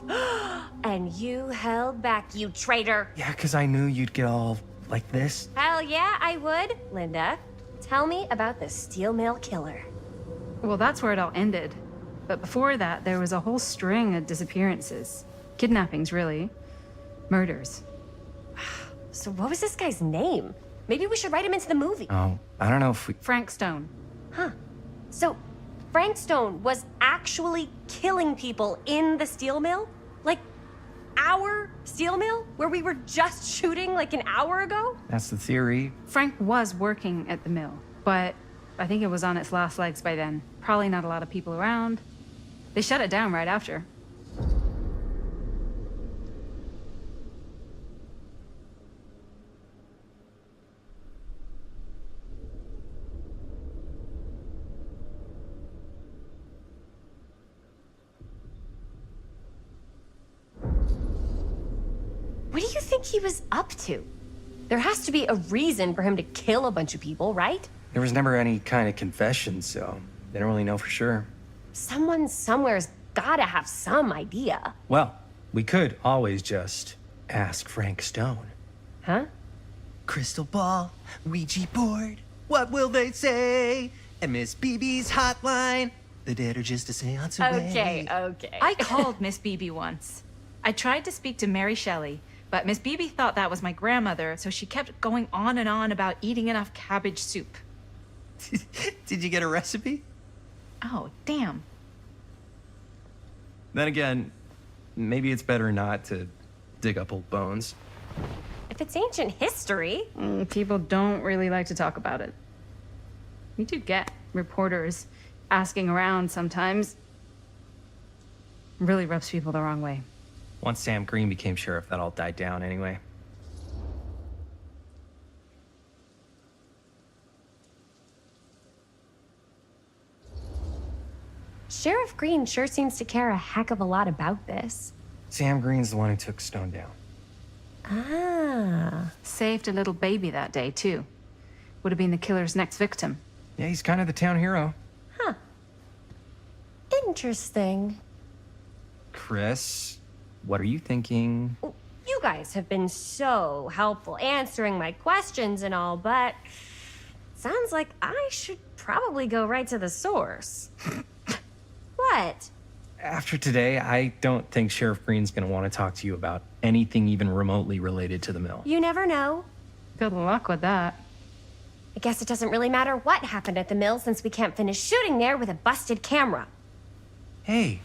And you held back, you traitor. Yeah, because I knew you'd get all like this. Hell yeah, I would. Linda, tell me about the steel mill killer. Well, that's where it all ended. But before that, there was a whole string of disappearances. Kidnappings, really. Murders. So what was this guy's name? Maybe we should write him into the movie. Oh, I don't know if we... Frank Stone. Huh. So Frank Stone was actually killing people in the steel mill? Like, our steel mill? Where we were just shooting like an hour ago? That's the theory. Frank was working at the mill, but I think it was on its last legs by then. Probably not a lot of people around. They shut it down right after. What do you think he was up to? There has to be a reason for him to kill a bunch of people, right? There was never any kind of confession, so they don't really know for sure. Someone somewhere's gotta have some idea. Well, we could always just ask Frank Stone. Huh? Crystal ball, Ouija board, what will they say? And Miss BB's hotline, the dead are just a seance away. Okay. I called Miss Beebe once. I tried to speak to Mary Shelley, but Miss Beebe thought that was my grandmother, so she kept going on and on about eating enough cabbage soup. Did you get a recipe? Oh, damn. Then again, maybe it's better not to dig up old bones. If it's ancient history. People don't really like to talk about it. We do get reporters asking around sometimes. Really rubs people the wrong way. Once Sam Green became sheriff, that all died down anyway. Sheriff Green sure seems to care a heck of a lot about this. Sam Green's the one who took Stone down. Ah. Saved a little baby that day, too. Would have been the killer's next victim. Yeah, he's kind of the town hero. Huh. Interesting. Chris, what are you thinking? You guys have been so helpful answering my questions and all, but sounds like I should probably go right to the source. What? After today, I don't think Sheriff Green's gonna want to talk to you about anything even remotely related to the mill. You never know. Good luck with that. I guess it doesn't really matter what happened at the mill since we can't finish shooting there with a busted camera. Hey,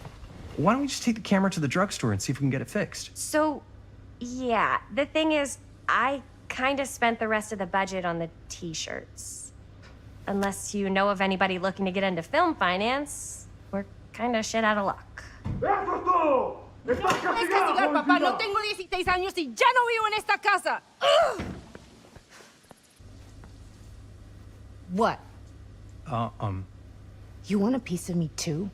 why don't we just take the camera to the drugstore and see if we can get it fixed? So, yeah, the thing is, I kind of spent the rest of the budget on the t-shirts. Unless you know of anybody looking to get into film finance, we're kind of shit out of luck. Papá, no tengo 16 años y ya no vivo en esta casa. What? You want a piece of me too?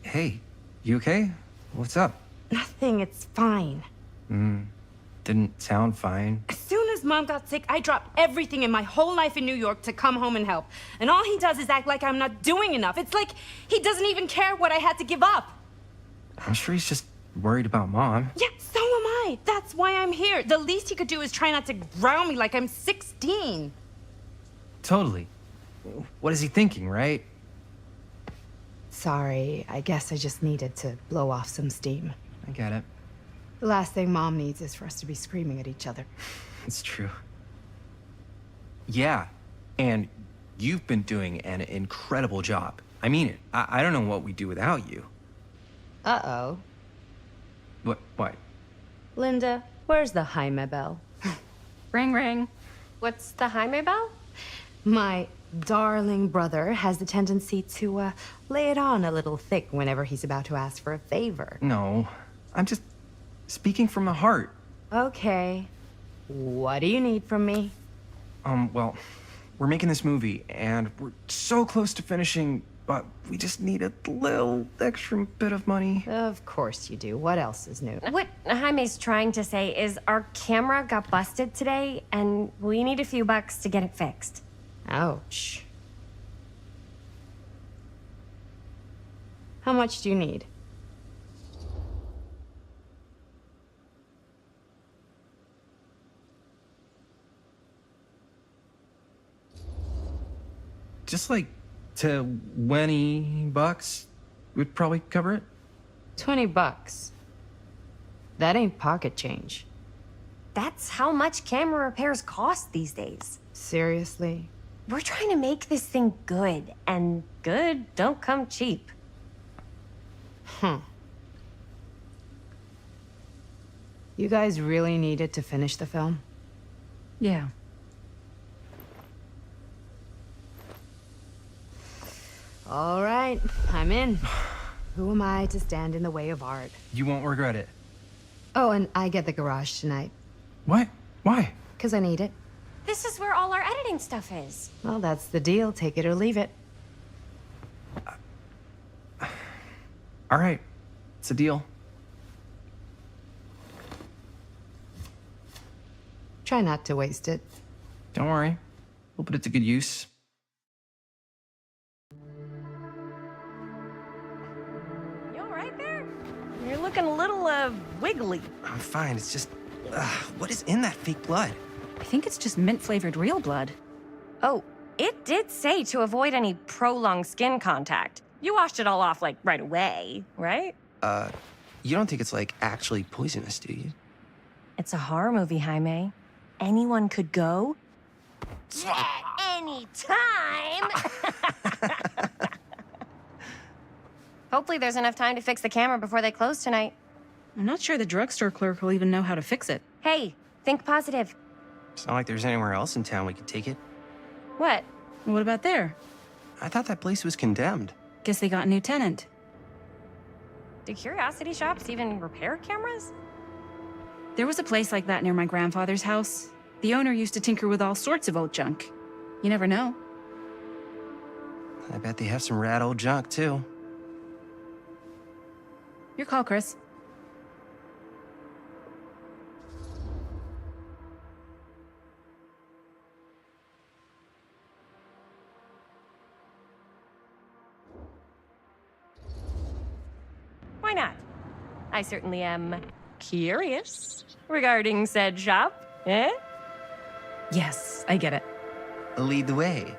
Hey, you okay? What's up? Nothing, it's fine. Didn't sound fine. As soon as Mom got sick, I dropped everything in my whole life in New York to come home and help. And all he does is act like I'm not doing enough. It's like he doesn't even care what I had to give up. I'm sure he's just worried about Mom. Yeah, so am I. That's why I'm here. The least he could do is try not to ground me like I'm 16. Totally. What is he thinking, right? Sorry, I guess I just needed to blow off some steam. I get it. The last thing Mom needs is for us to be screaming at each other. It's true. Yeah, and you've been doing an incredible job. I mean it. I don't know what we'd do without you. Uh-oh. What? Linda, where's the Jaime bell? Ring, ring. What's the Jaime bell? My darling brother has the tendency to lay it on a little thick whenever he's about to ask for a favor. No, I'm just speaking from the heart. Okay. What do you need from me? Well, we're making this movie, and we're so close to finishing, but we just need a little extra bit of money. Of course you do. What else is new? What Jaime's trying to say is our camera got busted today, and we need a few bucks to get it fixed. Ouch. How much do you need? Just like $20 would probably cover it. $20. That ain't pocket change. That's how much camera repairs cost these days. Seriously? We're trying to make this thing good, and good don't come cheap. You guys really need it to finish the film? Yeah. All right, I'm in. Who am I to stand in the way of art? You won't regret it. Oh, and I get the garage tonight. What? Why? 'Cause I need it. This is where all our editing stuff is. Well, that's the deal. Take it or leave it. All right. It's a deal. Try not to waste it. Don't worry. We'll put it to good use. You all right there? You're looking a little, wiggly. I'm fine. It's just, what is in that fake blood? I think it's just mint-flavored real blood. Oh, it did say to avoid any prolonged skin contact. You washed it all off, like, right away, right? You don't think it's, like, actually poisonous, do you? It's a horror movie, Jaime. Anyone could go at any time. Hopefully there's enough time to fix the camera before they close tonight. I'm not sure the drugstore clerk will even know how to fix it. Hey, think positive. It's not like there's anywhere else in town we could take it. What? What about there? I thought that place was condemned. Guess they got a new tenant. Do curiosity shops even repair cameras? There was a place like that near my grandfather's house. The owner used to tinker with all sorts of old junk. You never know. I bet they have some rad old junk, too. Your call, Chris. Why not? I certainly am curious regarding said shop, eh? Yes, I get it. Lead the way.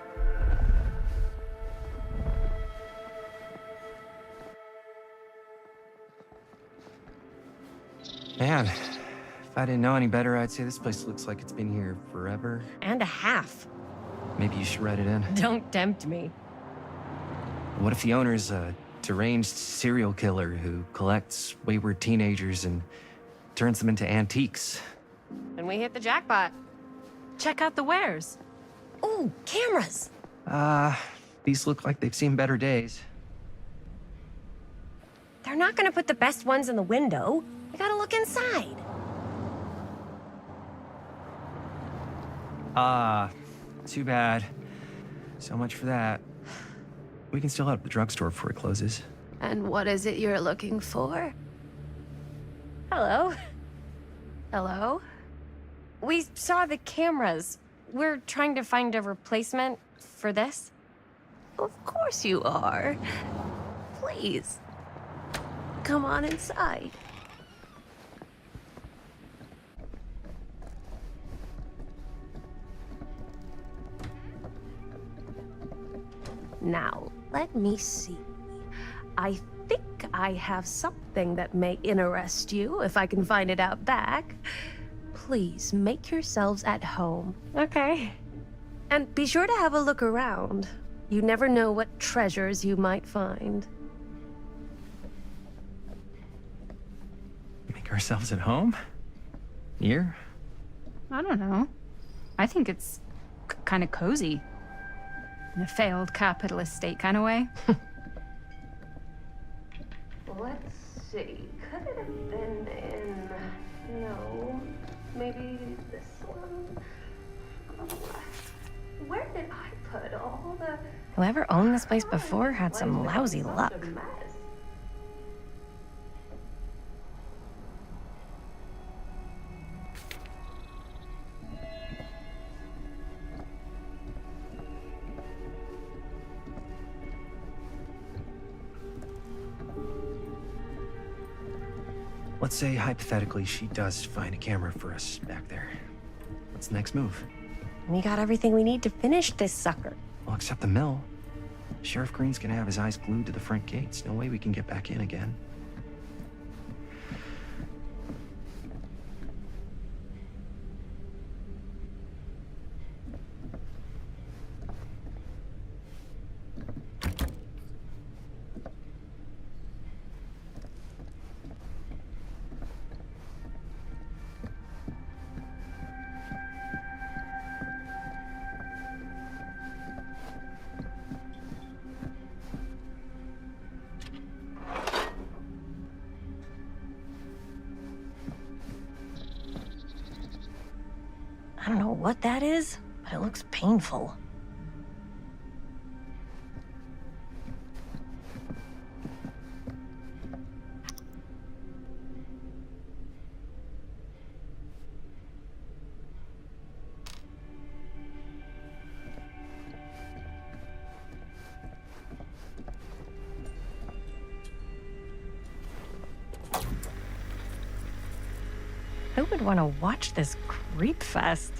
Man, if I didn't know any better, I'd say this place looks like it's been here forever. And a half. Maybe you should write it in. Don't tempt me. What if the owner's a deranged serial killer who collects wayward teenagers and turns them into antiques? Then we hit the jackpot. Check out the wares. Ooh, cameras. These look like they've seen better days. They're not gonna put the best ones in the window. You gotta look inside. Too bad. So much for that. We can still head up the drugstore before it closes. And what is it you're looking for? Hello. Hello? We saw the cameras. We're trying to find a replacement for this. Of course you are. Please. Come on inside. Now, let me see. I think I have something that may interest you, if I can find it out back. Please make yourselves at home. Okay. And be sure to have a look around. You never know what treasures you might find. Make ourselves at home? Here? I don't know. I think it's kind of cozy. In a failed capitalist state kind of way. Let's see. Could it have been in... No. Maybe this one? Where did I put all the... Whoever owned this place before had some lousy luck. Let's say, hypothetically, she does find a camera for us back there. What's the next move? We got everything we need to finish this sucker. Well, except the mill. Sheriff Green's gonna have his eyes glued to the front gates. No way we can get back in again. I don't know what that is, but it looks painful. Who would want to watch this creep fest?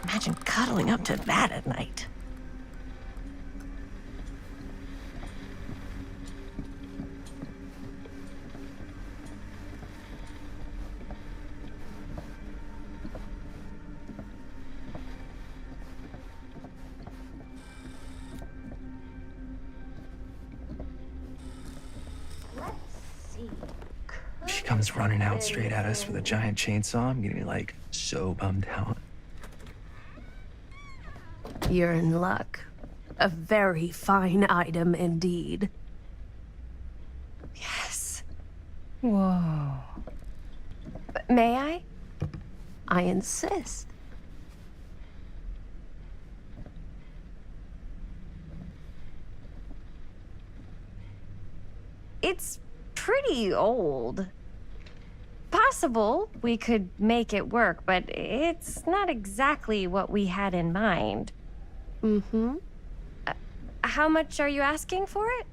Imagine cuddling up to that at night. She comes running out straight at us with a giant chainsaw. I'm gonna be like so bummed out. You're in luck. A very fine item indeed. Yes. Whoa. May I? I insist. It's pretty old. Possible we could make it work, but it's not exactly what we had in mind. Mm-hmm. How much are you asking for it?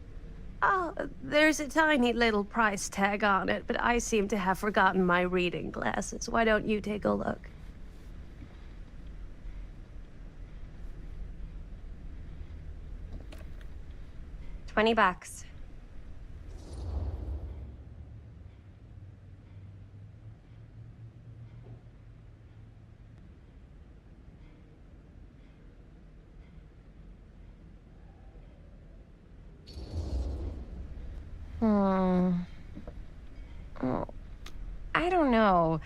Oh, there's a tiny little price tag on it, but I seem to have forgotten my reading glasses. Why don't you take a look? $20. I don't know.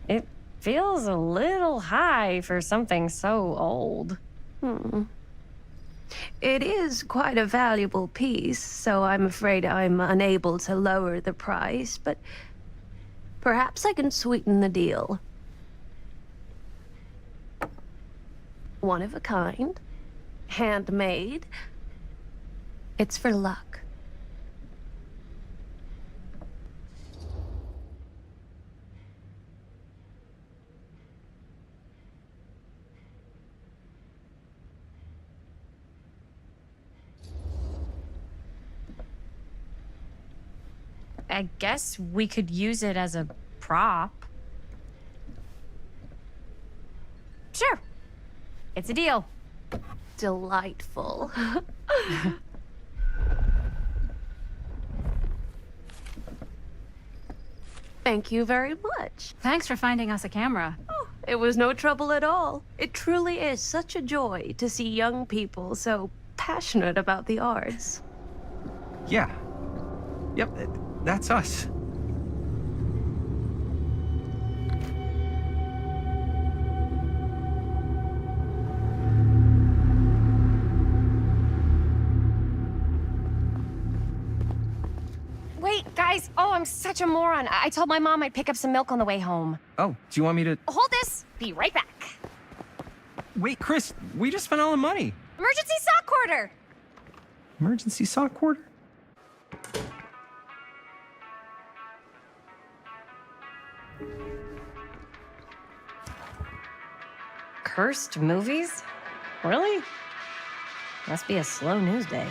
It feels a little high for something so old. It is quite a valuable piece, so I'm afraid I'm unable to lower the price, but perhaps I can sweeten the deal. One of a kind, handmade. It's for luck. I guess we could use it as a prop. Sure. It's a deal. Delightful. Thank you very much. Thanks for finding us a camera. Oh, it was no trouble at all. It truly is such a joy to see young people so passionate about the arts. Yeah. Yep, that's us. Wait, guys. Oh, I'm such a moron. I told my mom I'd pick up some milk on the way home. Oh, do you want me to... Hold this. Be right back. Wait, Chris, we just spent all the money. Emergency sock quarter. Emergency sock quarter? Cursed movies? Really? Must be a slow news day.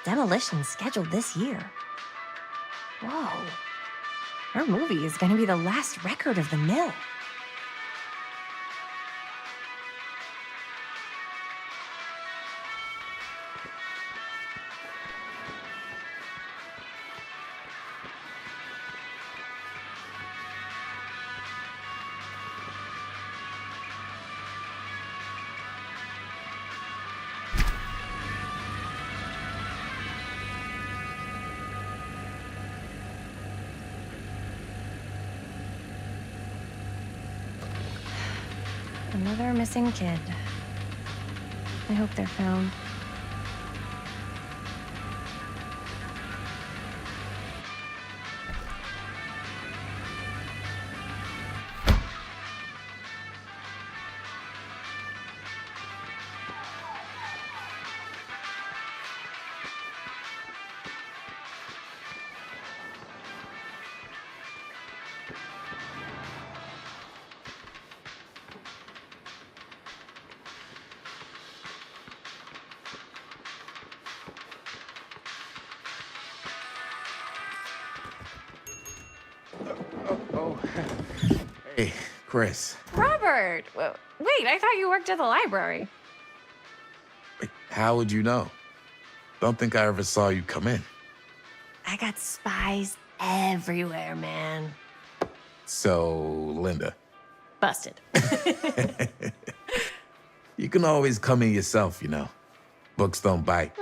Demolition scheduled this year. Whoa. Her movie is gonna be the last record of the mill. Another missing kid. I hope they're found. Hey, Chris. Robert! Wait, I thought you worked at the library. How would you know? Don't think I ever saw you come in. I got spies everywhere, man. So, Linda. Busted. You can always come in yourself, you know. Books don't bite.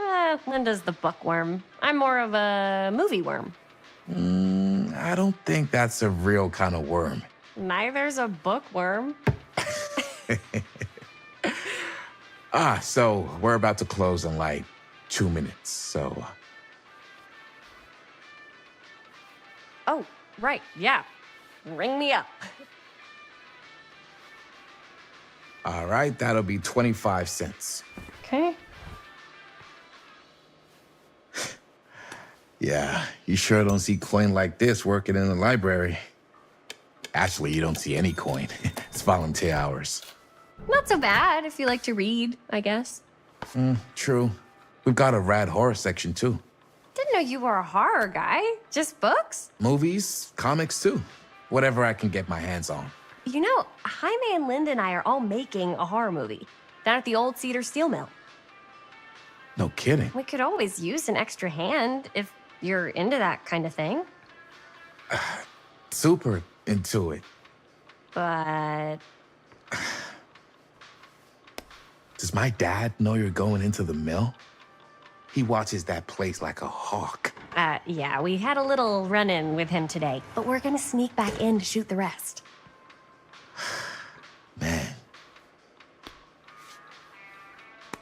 Linda's the bookworm. I'm more of a movie worm. I don't think that's a real kind of worm. Neither's a bookworm. So we're about to close in like 2 minutes, so... Oh, right, yeah. Ring me up. All right, that'll be 25 cents. Okay. Yeah, you sure don't see coin like this working in the library. Actually, you don't see any coin. It's volunteer hours. Not so bad if you like to read, I guess. True. We've got a rad horror section, too. Didn't know you were a horror guy. Just books? Movies, comics too. Whatever I can get my hands on. You know, Jaime and Linda and I are all making a horror movie down at the old Cedar Steel Mill. No kidding. We could always use an extra hand if you're into that kind of thing. Super into it. But Does my dad know you're going into the mill? He watches that place like a hawk. Yeah, we had a little run-in with him today, but we're gonna sneak back in to shoot the rest. Man.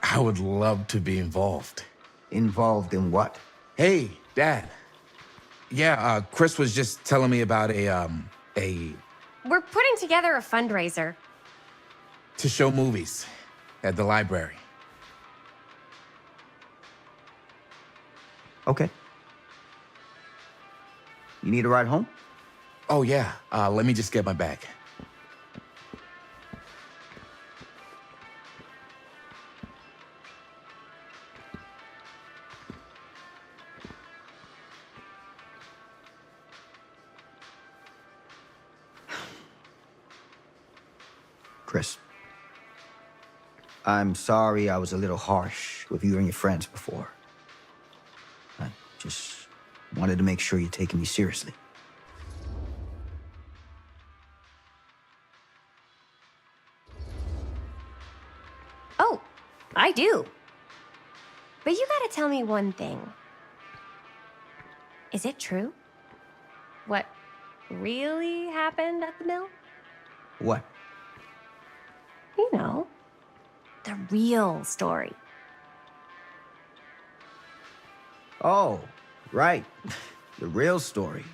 I would love to be involved. Involved in what? Hey, Dad. Yeah, Chris was just telling me about a We're putting together a fundraiser. to show movies at the library. Okay. You need a ride home? Oh, yeah. Let me just get my bag. Chris, I'm sorry I was a little harsh with you and your friends before. I just wanted to make sure you're taking me seriously. Oh, I do. But you gotta tell me one thing. Is it true? What really happened at the mill? What? You know, the real story. Oh, right. The real story.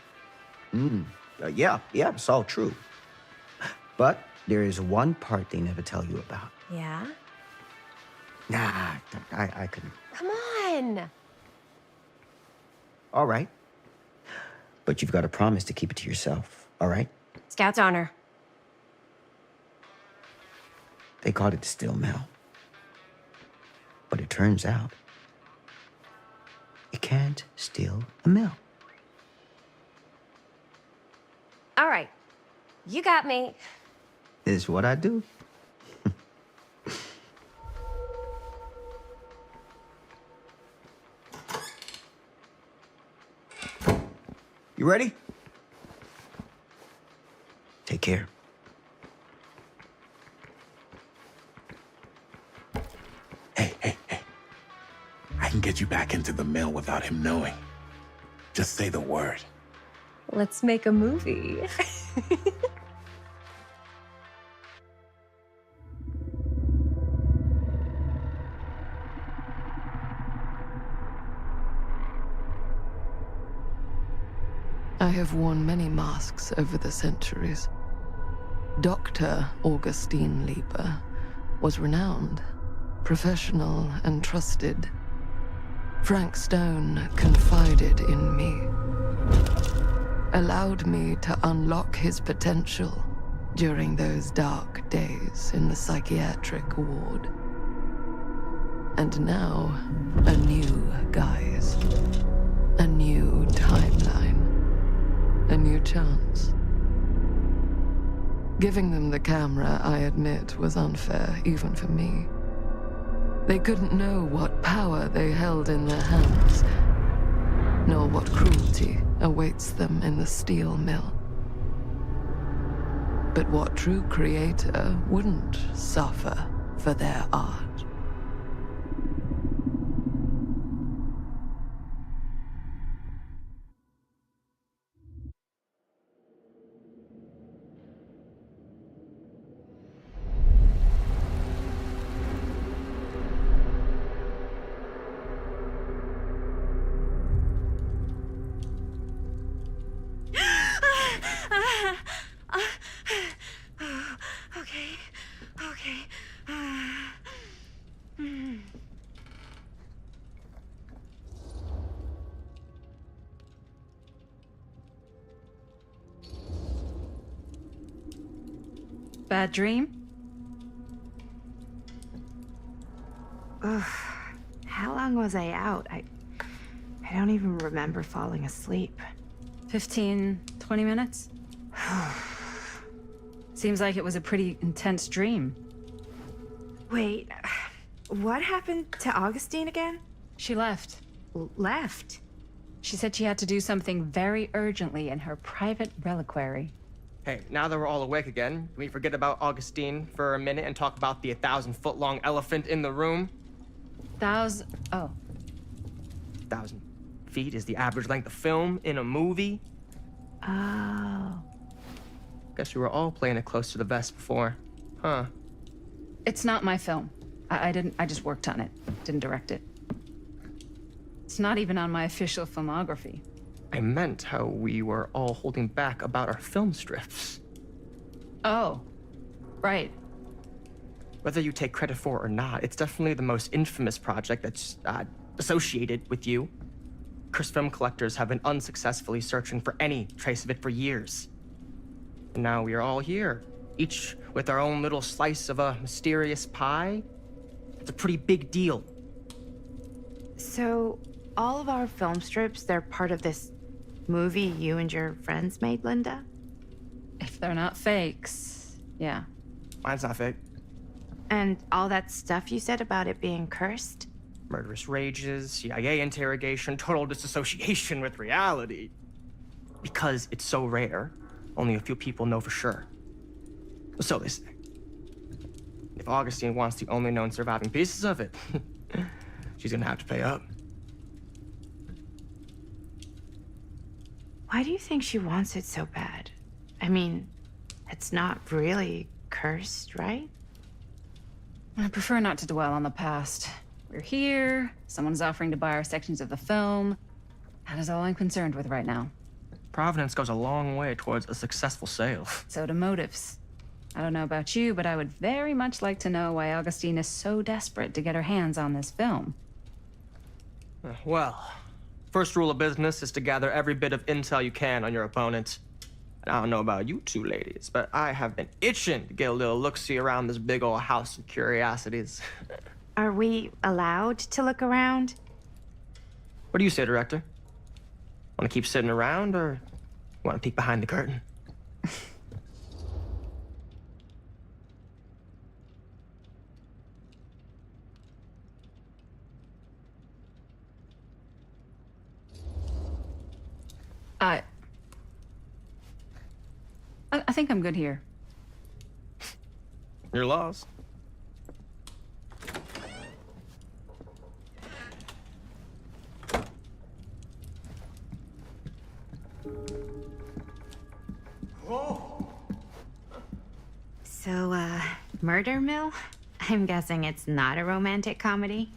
Yeah, it's all true. But there is one part they never tell you about. Yeah? Nah, I couldn't. Come on! All right. But you've got to promise to keep it to yourself, all right? Scout's honor. They called it the Steel Mill. But it turns out, you can't steal a mill. All right. You got me. Is what I do. You ready? Take care. Hey. I can get you back into the mill without him knowing. Just say the word. Let's make a movie. I have worn many masks over the centuries. Dr. Augustine Lieber was renowned, professional, and trusted. Frank Stone confided in me, allowed me to unlock his potential during those dark days in the psychiatric ward. And now, a new guise, a new timeline, a new chance. Giving them the camera, I admit, was unfair, even for me. They couldn't know what power they held in their hands, nor what cruelty awaits them in the steel mill. But what true creator wouldn't suffer for their art? Bad dream? Ugh. How long was I out? I don't even remember falling asleep. 15, 20 minutes? Seems like it was a pretty intense dream. Wait, what happened to Augustine again? She left. Left? She said she had to do something very urgently in her private reliquary. Hey, now that we're all awake again, can we forget about Augustine for a minute and talk about the 1,000-foot-long elephant in the room? Oh. 1,000 feet is the average length of film in a movie. Oh. Guess we were all playing it close to the vest before, huh? It's not my film. I just worked on it, didn't direct it. It's not even on my official filmography. I meant how we were all holding back about our film strips. Oh, right. Whether you take credit for it or not, it's definitely the most infamous project that's associated with you. Cursed film collectors have been unsuccessfully searching for any trace of it for years. And now we are all here, each with our own little slice of a mysterious pie. It's a pretty big deal. So, all of our film strips, they're part of this movie you and your friends made, Linda? If they're not fakes, yeah. Mine's not fake. And all that stuff you said about it being cursed? Murderous rages, CIA interrogation, total disassociation with reality. Because it's so rare, only a few people know for sure. So they say. If Augustine wants the only known surviving pieces of it, she's gonna have to pay up. Why do you think she wants it so bad? I mean, it's not really cursed, right? I prefer not to dwell on the past. We're here, someone's offering to buy our sections of the film. That is all I'm concerned with right now. Providence goes a long way towards a successful sale. So do motives. I don't know about you, but I would very much like to know why Augustine is so desperate to get her hands on this film. Well, first rule of business is to gather every bit of intel you can on your opponent. And I don't know about you two ladies, but I have been itching to get a little look-see around this big old house of curiosities. Are we allowed to look around? What do you say, director? Want to keep sitting around, or want to peek behind the curtain? I think I'm good here. Your loss. So, Murder Mill? I'm guessing it's not a romantic comedy?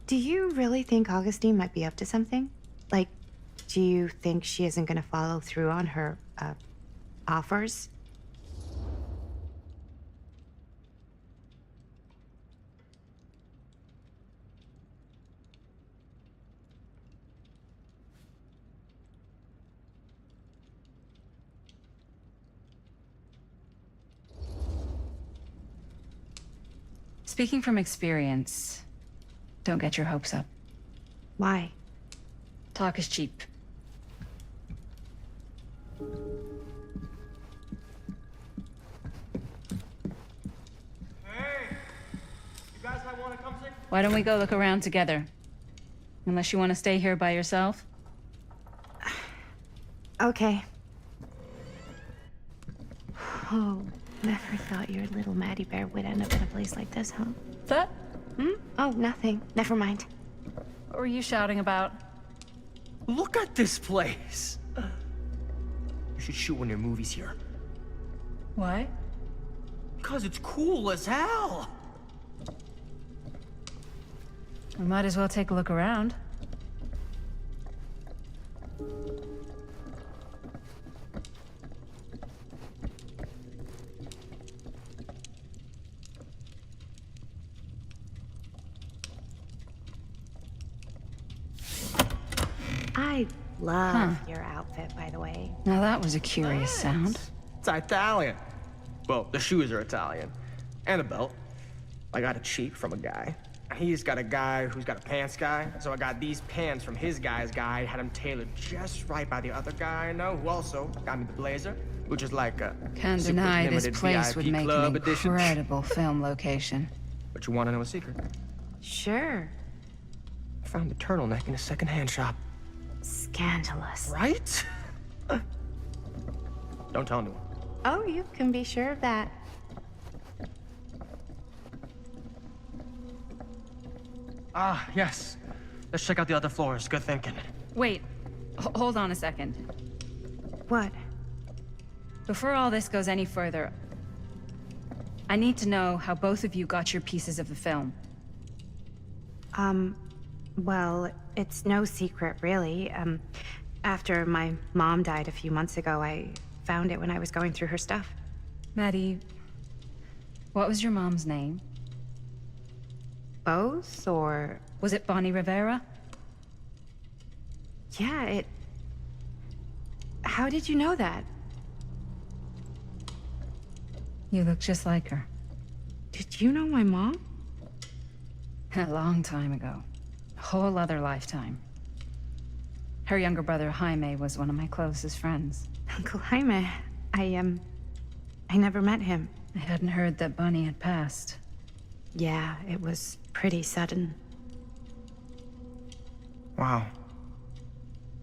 Do you really think Augustine might be up to something? Like, do you think she isn't gonna follow through on her, offers? Speaking from experience, don't get your hopes up. Why? Talk is cheap. Why don't we go look around together? Unless you want to stay here by yourself? Okay. Oh, never thought your little Maddie Bear would end up in a place like this, huh? That? Oh, nothing. Never mind. What were you shouting about? Look at this place. You should shoot one of your movies here. Why? Because it's cool as hell. We might as well take a look around. I love your outfit, by the way. Now that was a curious sound. It's Italian. Well, the shoes are Italian. And the belt. I got it cheap from a guy. He's got a guy who's got a pants guy, so I got these pants from his guy's guy, had them tailored just right by the other guy I know, who also got me the blazer, which is like a Can't super deny this limited place VIP would make club an edition. incredible film location. But you want to know a secret? Sure. I found the turtleneck in a secondhand shop. Scandalous. Right? Don't tell anyone. Oh, you can be sure of that. Ah, yes. Let's check out the other floors. Good thinking. Wait, hold on a second. What? Before all this goes any further, I need to know how both of you got your pieces of the film. Well, it's no secret, really. After my mom died a few months ago, I found it when I was going through her stuff. Maddie, what was your mom's name? Both, or... Was it Bonnie Rivera? Yeah, it... How did you know that? You look just like her. Did you know my mom? A long time ago. A whole other lifetime. Her younger brother, Jaime, was one of my closest friends. Uncle Jaime, I never met him. I hadn't heard that Bonnie had passed. Yeah, it was pretty sudden. Wow.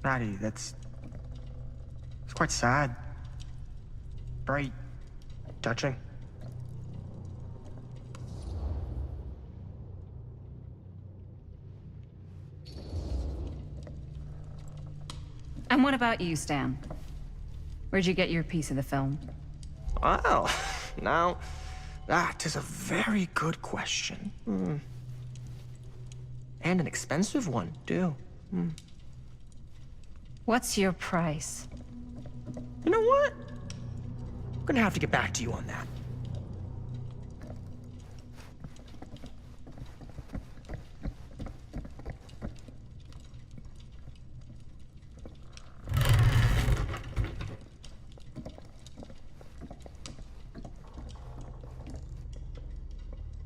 Maddie, it's quite sad. Very touching. And what about you, Stan? Where'd you get your piece of the film? Well, now, that is a very good question. And an expensive one, too. What's your price? You know what? I'm gonna have to get back to you on that.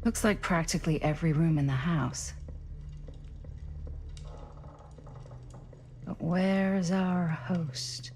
Looks like practically every room in the house. But where's our host?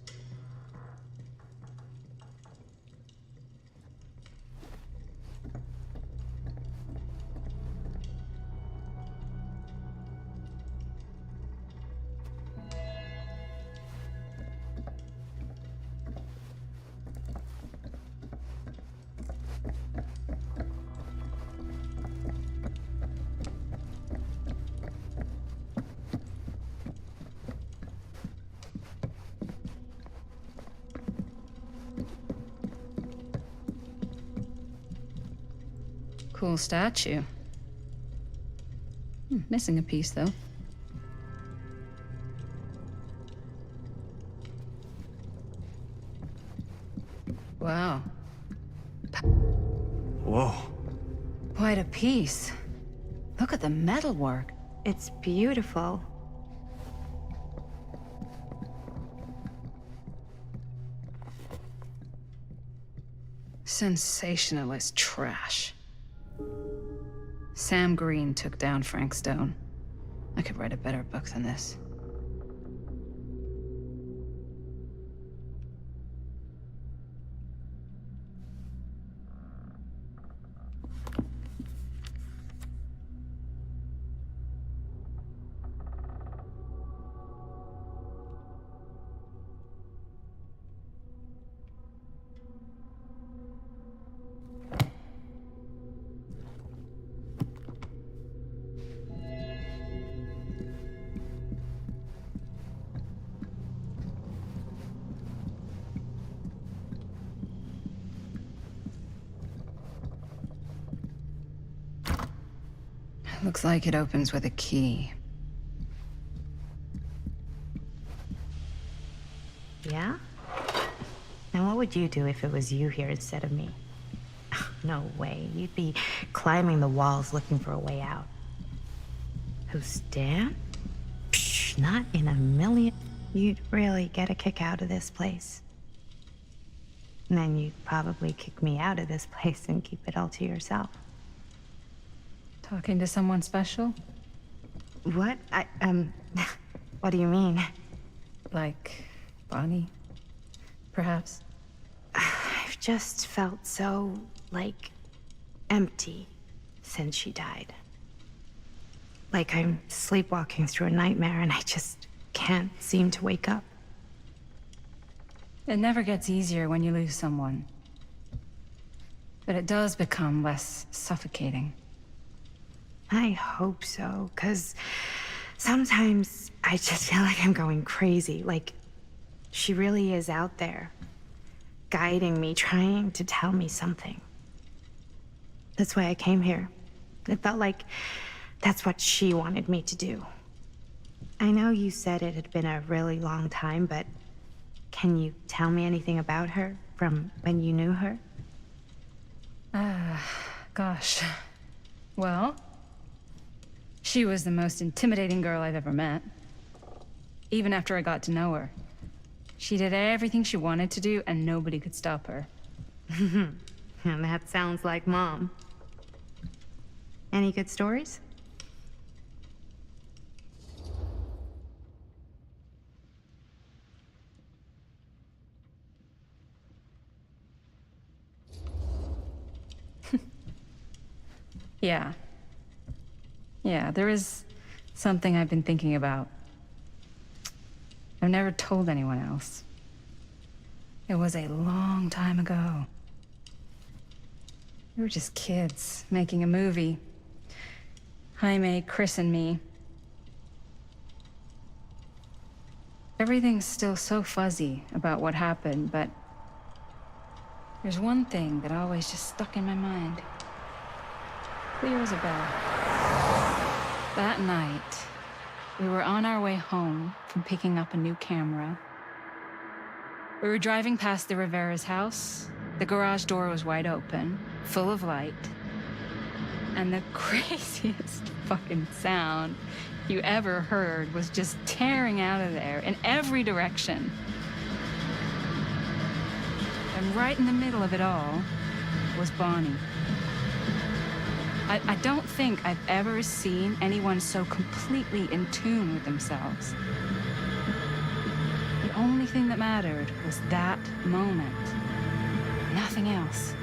Cool statue. Missing a piece, though. Wow. Whoa. Quite a piece. Look at the metalwork. It's beautiful. Sensationalist trash. Sam Green took down Frank Stone. I could write a better book than this. Looks like it opens with a key. Yeah? Now, what would you do if it was you here instead of me? No way. You'd be climbing the walls looking for a way out. Who's Dan? Psh, not in a million. You'd really get a kick out of this place. And then you'd probably kick me out of this place and keep it all to yourself. Talking to someone special? What? What do you mean? Like Bonnie, perhaps? I've just felt so, like, empty since she died. Like I'm sleepwalking through a nightmare and I just can't seem to wake up. It never gets easier when you lose someone. But it does become less suffocating. I hope so, because sometimes I just feel like I'm going crazy. Like, she really is out there, guiding me, trying to tell me something. That's why I came here. It felt like that's what she wanted me to do. I know you said it had been a really long time, but can you tell me anything about her from when you knew her? Gosh. Well, she was the most intimidating girl I've ever met. Even after I got to know her. She did everything she wanted to do, and nobody could stop her. And that sounds like Mom. Any good stories? Yeah, there is something I've been thinking about. I've never told anyone else. It was a long time ago. We were just kids, making a movie. Jaime, Chris, and me. Everything's still so fuzzy about what happened, but there's one thing that always just stuck in my mind. Clear as a bell. That night, we were on our way home from picking up a new camera. We were driving past the Rivera's house. The garage door was wide open, full of light. And the craziest fucking sound you ever heard was just tearing out of there in every direction. And right in the middle of it all was Bonnie. I don't think I've ever seen anyone so completely in tune with themselves. The only thing that mattered was that moment. Nothing else.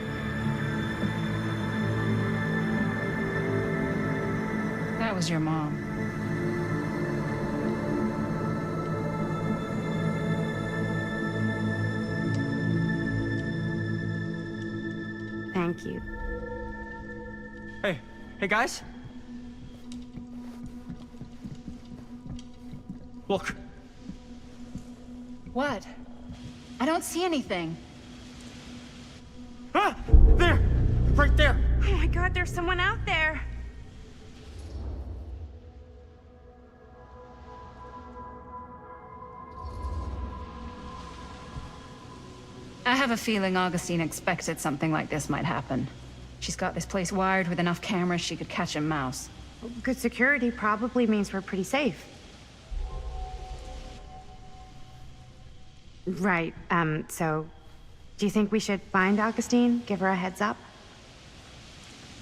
That was your mom. Thank you. Hey guys. Look. What? I don't see anything. Ah! There! Right there! Oh my God, there's someone out there. I have a feeling Augustine expected something like this might happen. She's got this place wired with enough cameras she could catch a mouse. Good security probably means we're pretty safe. Right, so do you think we should find Augustine? Give her a heads up?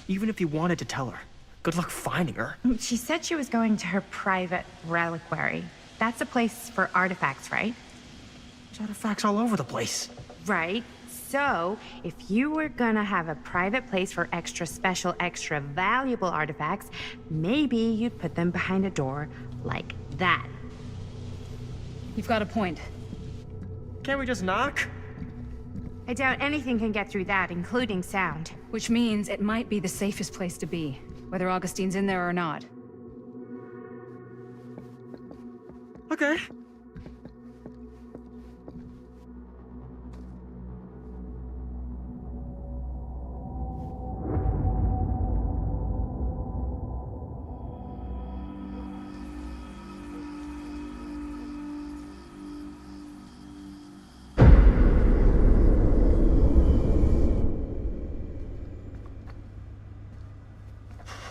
Even if you wanted to tell her, good luck finding her. She said she was going to her private reliquary. That's a place for artifacts, right? There's artifacts all over the place. Right. So, if you were gonna have a private place for extra special, extra valuable artifacts, maybe you'd put them behind a door like that. You've got a point. Can't we just knock? I doubt anything can get through that, including sound. Which means it might be the safest place to be, whether Augustine's in there or not. Okay.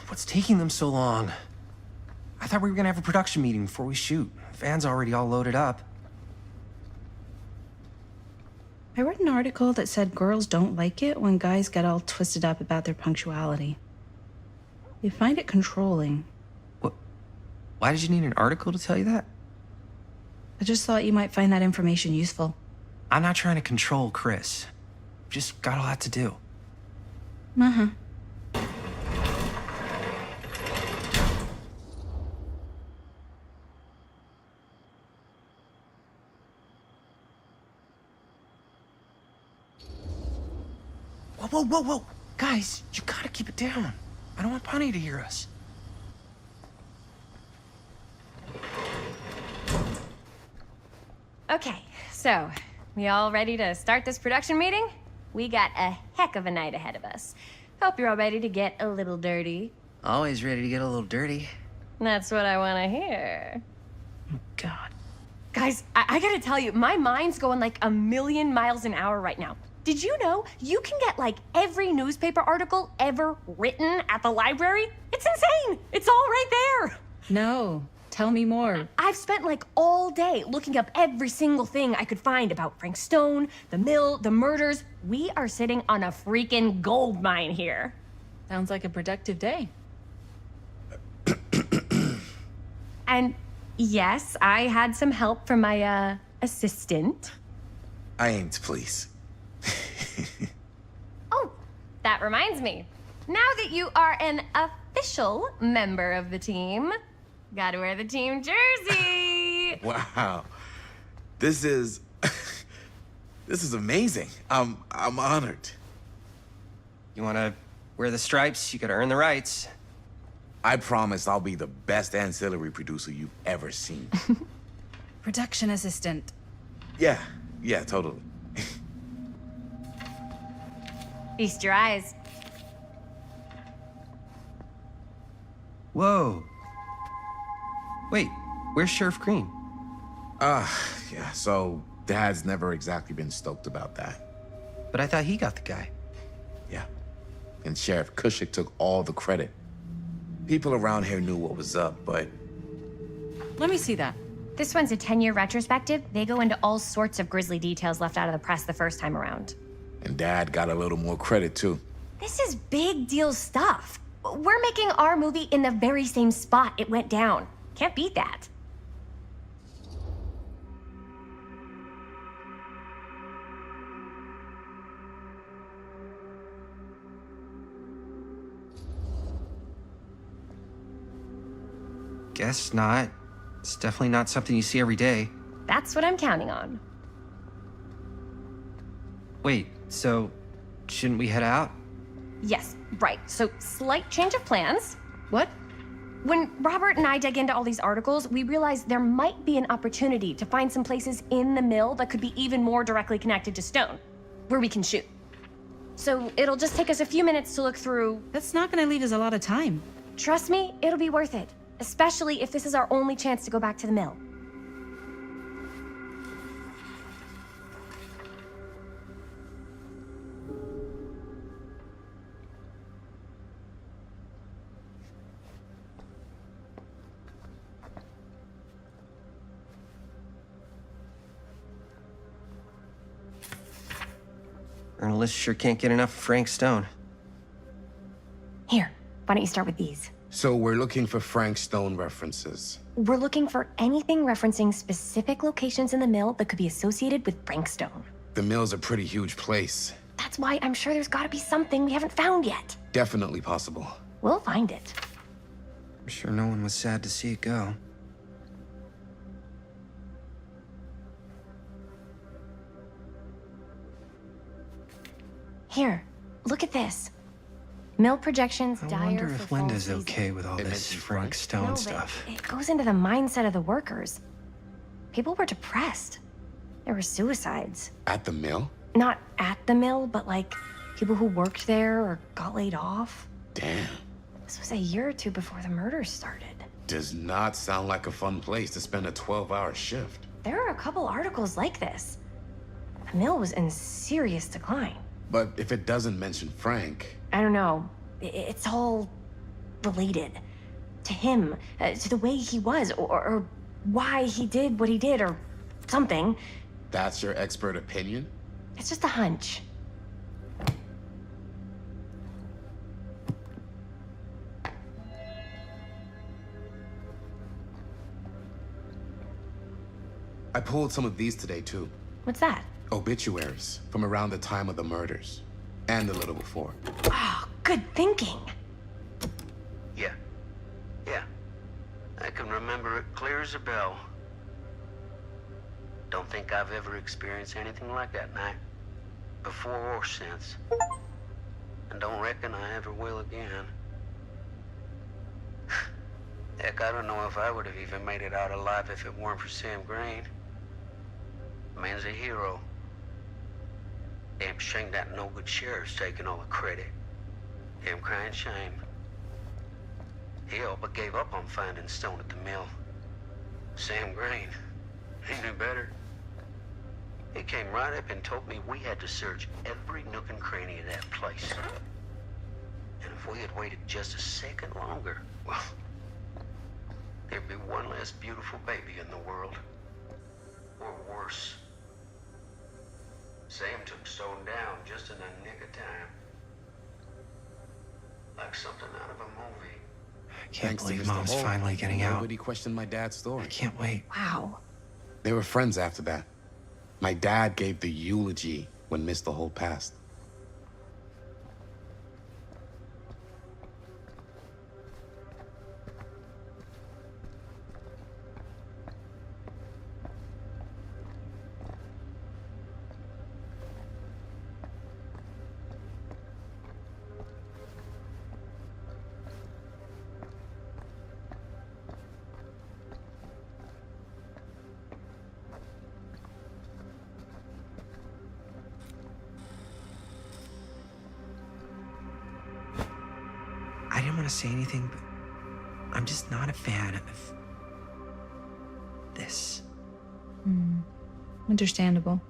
What's taking them so long? I thought we were gonna have a production meeting before we shoot. Van's already all loaded up. I read an article that said girls don't like it when guys get all twisted up about their punctuality. They find it controlling. Why did you need an article to tell you that? I just thought you might find that information useful. I'm not trying to control Chris. Just got a lot to do. Uh-huh. Whoa, whoa, whoa! Guys, you gotta keep it down. I don't want Bunny to hear us. Okay, so, we all ready to start this production meeting? We got a heck of a night ahead of us. Hope you're all ready to get a little dirty. Always ready to get a little dirty. That's what I want to hear. God. Guys, I gotta tell you, my mind's going like a million miles an hour right now. Did you know you can get like every newspaper article ever written at the library? It's insane! It's all right there! No. Tell me more. I've spent like all day looking up every single thing I could find about Frank Stone, the mill, the murders. We are sitting on a freaking gold mine here. Sounds like a productive day. And yes, I had some help from my assistant. I aim to please. Oh, that reminds me. Now that you are an official member of the team, gotta wear the team jersey. Wow. This is this is amazing. I'm honored. You wanna wear the stripes? You gotta earn the rights. I promise I'll be the best ancillary producer you've ever seen. Production assistant. Yeah, totally. Feast your eyes. Whoa. Wait, where's Sheriff Green? Yeah, so Dad's never exactly been stoked about that. But I thought he got the guy. Yeah. And Sheriff Cushik took all the credit. People around here knew what was up, but... Let me see that. This one's a 10-year retrospective. They go into all sorts of grisly details left out of the press the first time around. And Dad got a little more credit, too. This is big deal stuff. We're making our movie in the very same spot it went down. Can't beat that. Guess not. It's definitely not something you see every day. That's what I'm counting on. Wait, so shouldn't we head out? Yes, right. So, slight change of plans. What? When Robert and I dug into all these articles, we realized there might be an opportunity to find some places in the mill that could be even more directly connected to Stone, where we can shoot. So, it'll just take us a few minutes to look through. That's not gonna leave us a lot of time. Trust me, it'll be worth it. Especially if this is our only chance to go back to the mill. Journalists sure can't get enough of Frank Stone. Here, why don't you start with these? So we're looking for Frank Stone references. We're looking for anything referencing specific locations in the mill that could be associated with Frank Stone. The mill's a pretty huge place. That's why I'm sure there's gotta be something we haven't found yet. Definitely possible. We'll find it. I'm sure no one was sad to see it go. Here, look at this. Mill projections I dire wonder for if fall Linda's season. okay with all this Frank Stone No, but stuff. it goes into the mindset of the workers. People were depressed. There were suicides. At the mill? Not at the mill, but like people who worked there or got laid off. Damn. This was a year or two before the murders started. Does not sound like a fun place to spend a 12-hour shift. There are a couple articles like this. The mill was in serious decline. But if it doesn't mention Frank... I don't know. It's all related to him, to the way he was, or why he did what he did, or something. That's your expert opinion? It's just a hunch. I pulled some of these today, too. What's that? Obituaries from around the time of the murders. And a little before. Oh, good thinking. Yeah. I can remember it clear as a bell. Don't think I've ever experienced anything like that night. Before or since. And don't reckon I ever will again. Heck, I don't know if I would have even made it out alive if it weren't for Sam Green. Man's a hero. Damn shame that no-good sheriff's taking all the credit. Damn crying shame. He all but gave up on finding Stone at the mill. Sam Green, he knew better. He came right up and told me we had to search every nook and cranny of that place. And if we had waited just a second longer, well, there'd be one less beautiful baby in the world. Or worse. Sam took Stone down just in the nick of time. Like something out of a movie. I can't believe Mom's finally getting out. Nobody questioned my dad's story. I can't wait. Wow. They were friends after that. My dad gave the eulogy when Mr. Holt passed. I didn't want to say anything, but I'm just not a fan of this. Understandable.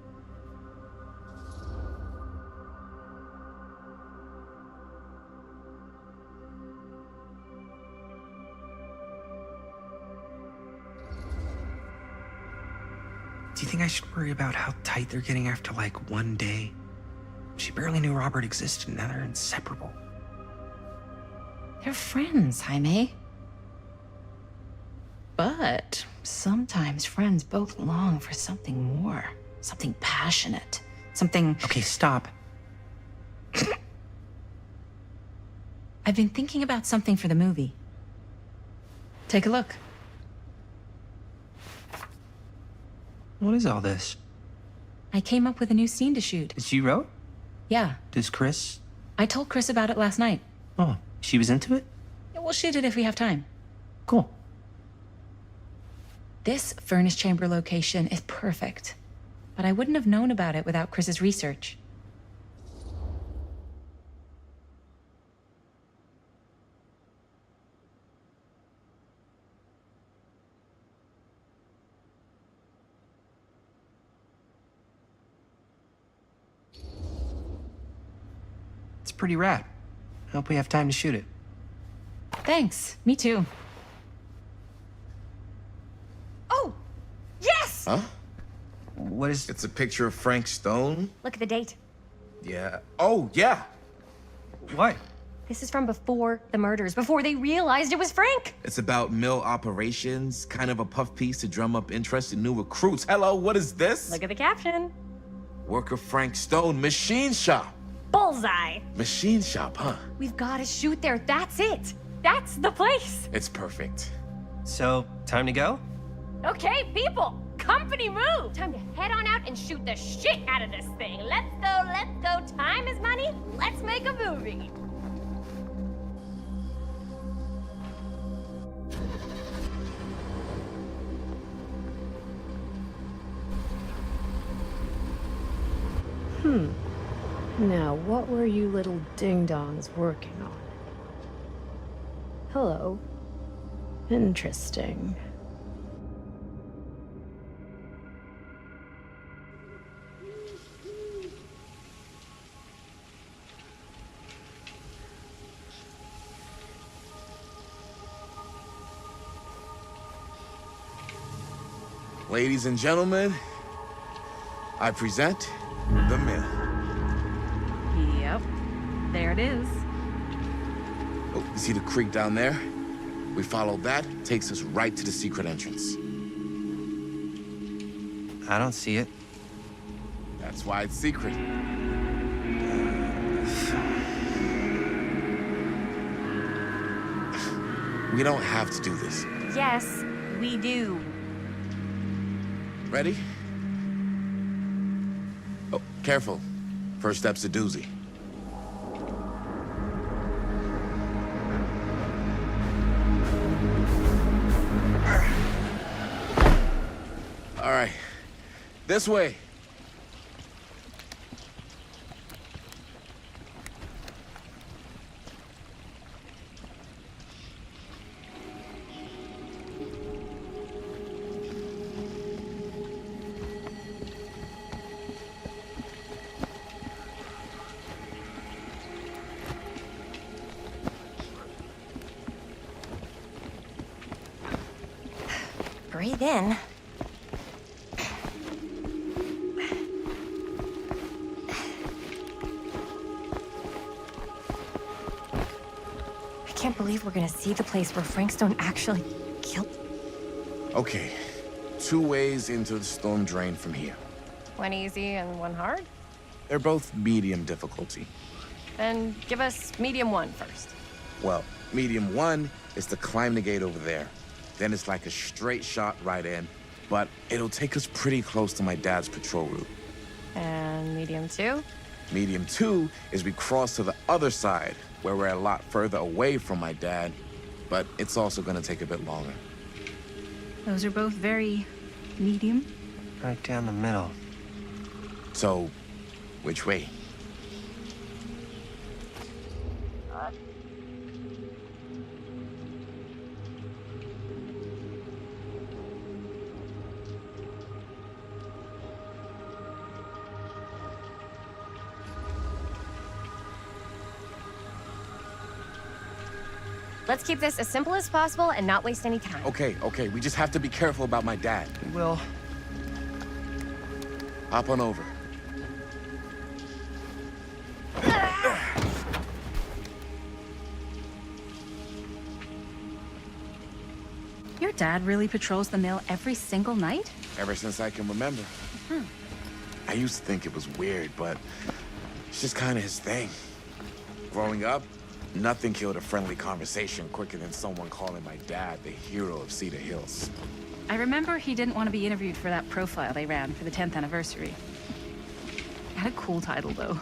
Do you think I should worry about how tight they're getting after like one day? She barely knew Robert existed, and now they're inseparable. They're friends, Jaime. But sometimes friends both long for something more, something passionate, something. Okay, stop. I've been thinking about something for the movie. Take a look. What is all this? I came up with a new scene to shoot. That you wrote? Yeah. Does Chris? I told Chris about it last night. Oh, she was into it? Yeah, we'll shoot it if we have time. Cool. This furnace chamber location is perfect. But I wouldn't have known about it without Chris's research. It's pretty rad. I hope we have time to shoot it. Thanks. Me too. Oh! Yes! Huh? What is... It's a picture of Frank Stone? Look at the date. Yeah. Oh, yeah. What? This is from before the murders, before they realized it was Frank. It's about mill operations, kind of a puff piece to drum up interest in new recruits. Hello, what is this? Look at the caption. Worker Frank Stone, machine shop. Bullseye. Machine shop, huh? We've got to shoot there. That's it. That's the place. It's perfect. So, time to go? Okay, people. Company move. Time to head on out and shoot the shit out of this thing. Let's go, let's go. Time is money. Let's make a movie. Now, what were you little ding-dongs working on? Hello. Interesting. Ladies and gentlemen, I present the mill. Yep. There it is. Oh, you see the creek down there? We follow that, takes us right to the secret entrance. I don't see it. That's why it's secret. We don't have to do this. Yes, we do. Ready? Oh, careful. First step's a doozy. All right. This way. Breathe in. I can't believe we're gonna see the place where Frank Stone actually killed. Okay. 2 ways into the storm drain from here. One easy and one hard? They're both medium difficulty. Then give us medium one first. Well, medium 1 is to climb the gate over there. Then it's like a straight shot right in, but it'll take us pretty close to my dad's patrol route. And medium two? Medium 2 is we cross to the other side, where we're a lot further away from my dad, but it's also gonna take a bit longer. Those are both very medium. Right down the middle. So, which way? Let's keep this as simple as possible and not waste any time. Okay, we just have to be careful about my dad. We will. Hop on over. Your dad really patrols the mill every single night? Ever since I can remember. I used to think it was weird, but it's just kind of his thing. Growing up, nothing killed a friendly conversation quicker than someone calling my dad the hero of Cedar Hills. I remember he didn't want to be interviewed for that profile they ran for the 10th anniversary. It had a cool title, though.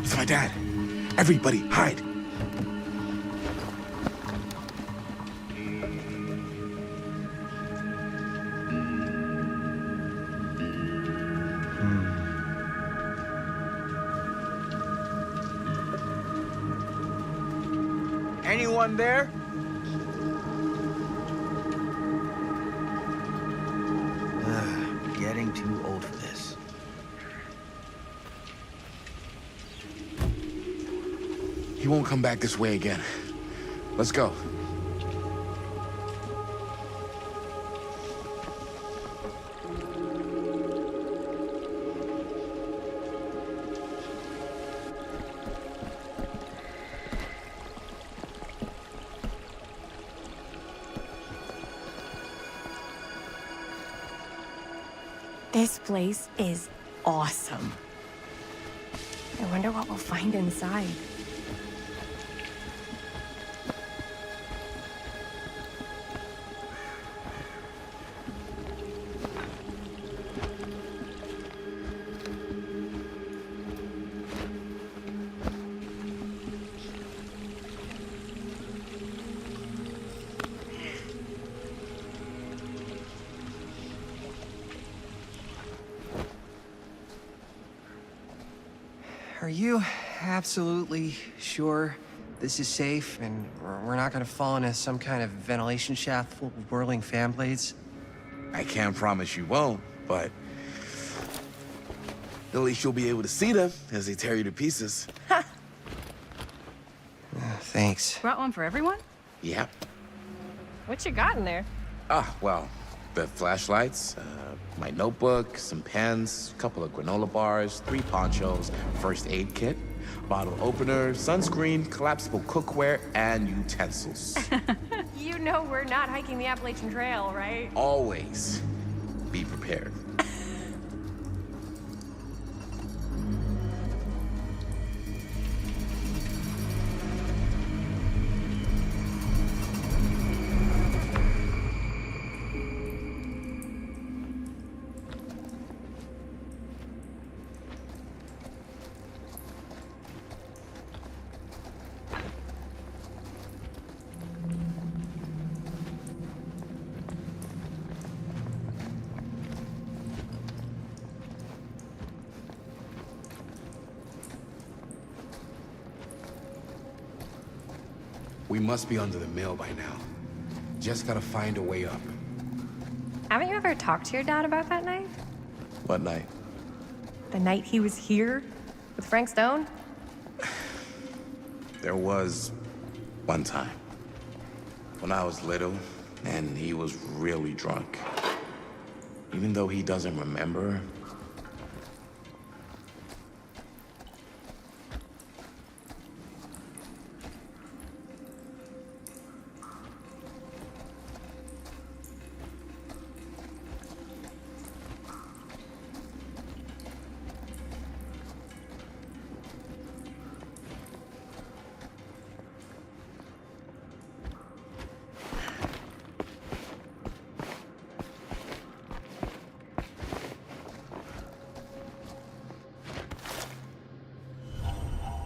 It's my dad. Everybody, hide. Anyone there? Getting too old for this. He won't come back this way again. Let's go. This place is awesome. I wonder what we'll find inside. Are you absolutely sure this is safe and we're not gonna fall into some kind of ventilation shaft full of whirling fan blades? I can't promise you won't, but at least you'll be able to see them as they tear you to pieces. Thanks. Brought one for everyone? Yep. What you got in there? Well, the flashlights, my notebook, some pens, a couple of granola bars, 3 ponchos, first aid kit, bottle opener, sunscreen, collapsible cookware, and utensils. You know we're not hiking the Appalachian Trail, right? Always be prepared. We must be under the mill by now. Just gotta find a way up. Haven't you ever talked to your dad about that night? What night? The night he was here with Frank Stone? There was one time when I was little and he was really drunk. Even though he doesn't remember,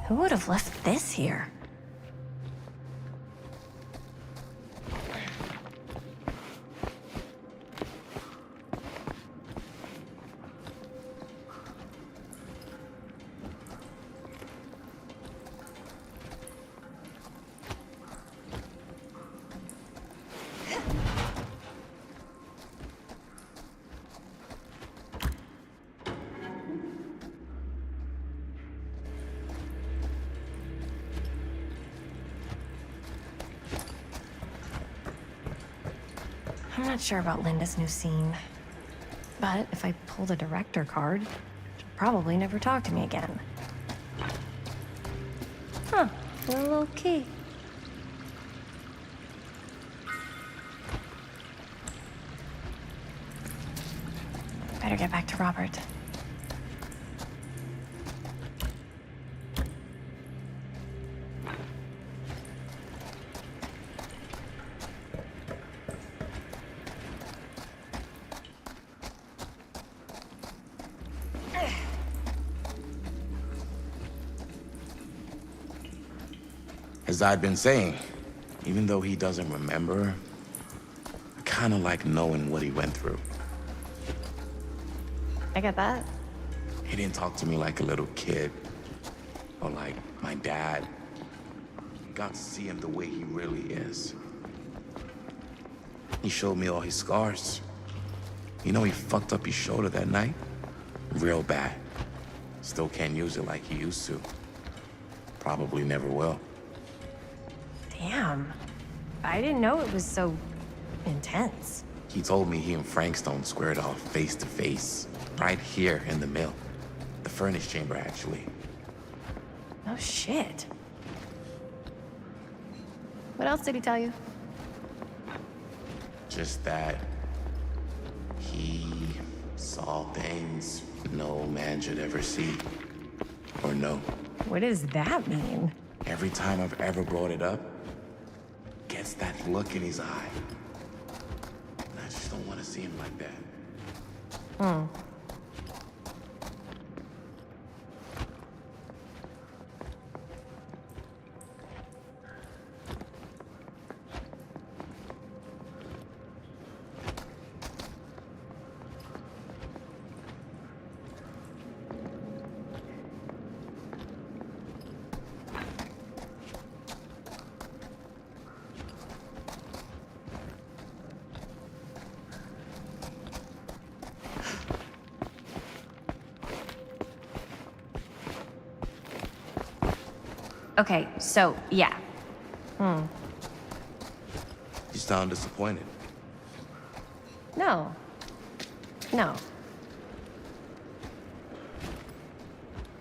Who would have left this here? I'm not sure about Linda's new scene. But if I pull the director card, she'll probably never talk to me again. Huh, a little key. Better get back to Robert. as I'd been saying, even though he doesn't remember, I kind of like knowing what he went through. I get that. He didn't talk to me like a little kid or like my dad. I got to see him the way he really is. He showed me all his scars. You know, he fucked up his shoulder that night. Real bad. Still can't use it like he used to. Probably never will. Damn. I didn't know it was so intense. He told me he and Frank Stone squared off face to face, right here in the mill. The furnace chamber, actually. Oh, shit. What else did he tell you? Just that he saw things no man should ever see or know. What does that mean? Every time I've ever brought it up, gets that look in his eye. And I just don't want to see him like that. Okay, so, yeah. You sound disappointed. No. No.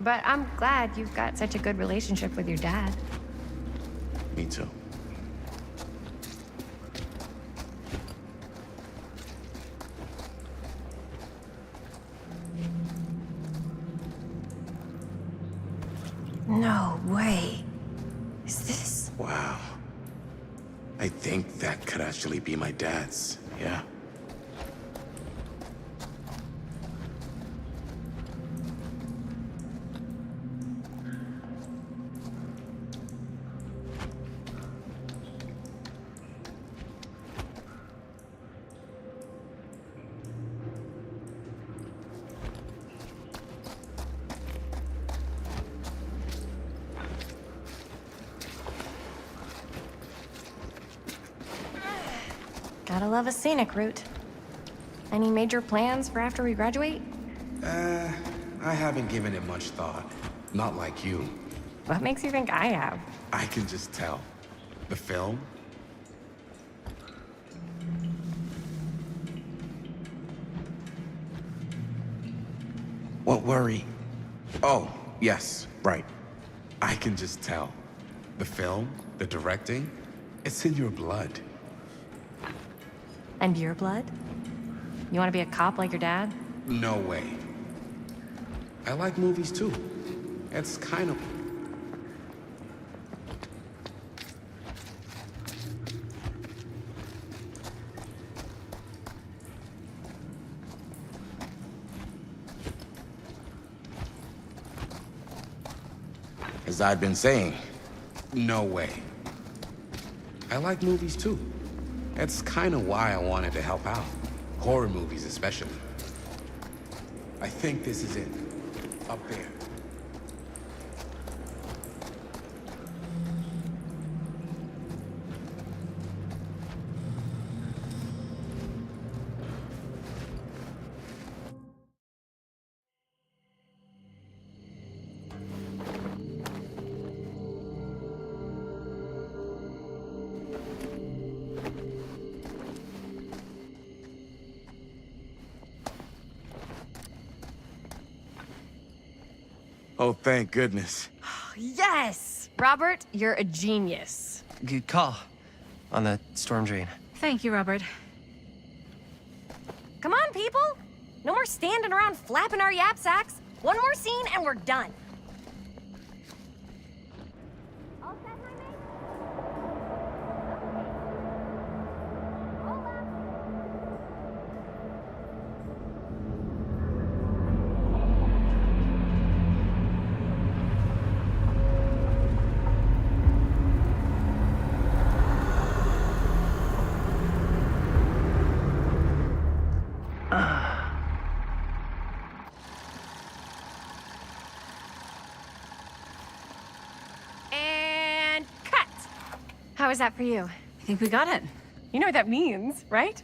But I'm glad you've got such a good relationship with your dad. Me too. No way. Is this... Wow. I think that could actually be my dad's, yeah. Gotta love a scenic route. Any major plans for after we graduate? I haven't given it much thought. Not like you. What makes you think I have? I can just tell. The film? What worry? Oh, yes, right. I can just tell. The film, the directing, it's in your blood. And your blood? You want to be a cop like your dad? No way. I like movies too. It's kind of... As I've been saying. No way. I like movies too. That's kind of why I wanted to help out. Horror movies especially. I think this is it. Up there. Oh, thank goodness. Yes! Robert, you're a genius. Good call on the storm drain. Thank you, Robert. Come on, people! No more standing around flapping our yap sacks. One more scene and we're done. And cut! How was that for you? I think we got it. You know what that means, right?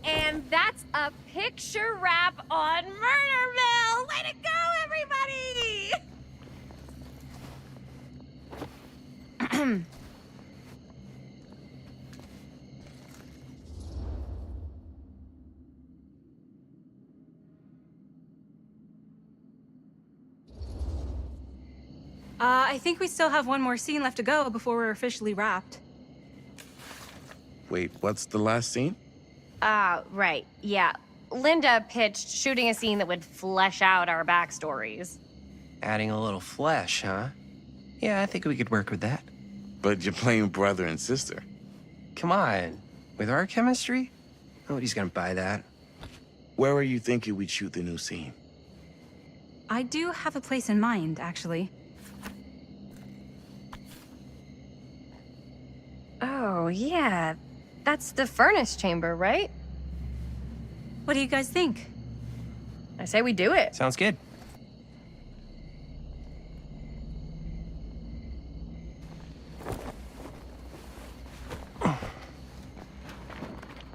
And that's a picture wrap on Murder Mill! Way to go, everybody! I think we still have one more scene left to go before we're officially wrapped. Wait, what's the last scene? Right, yeah. Linda pitched shooting a scene that would flesh out our backstories. Adding a little flesh, huh? Yeah, I think we could work with that. But you're playing brother and sister. Come on. With our chemistry? Nobody's gonna buy that. Where are you thinking we'd shoot the new scene? I do have a place in mind, actually. Oh, yeah. That's the furnace chamber, right? What do you guys think? I say we do it. Sounds good.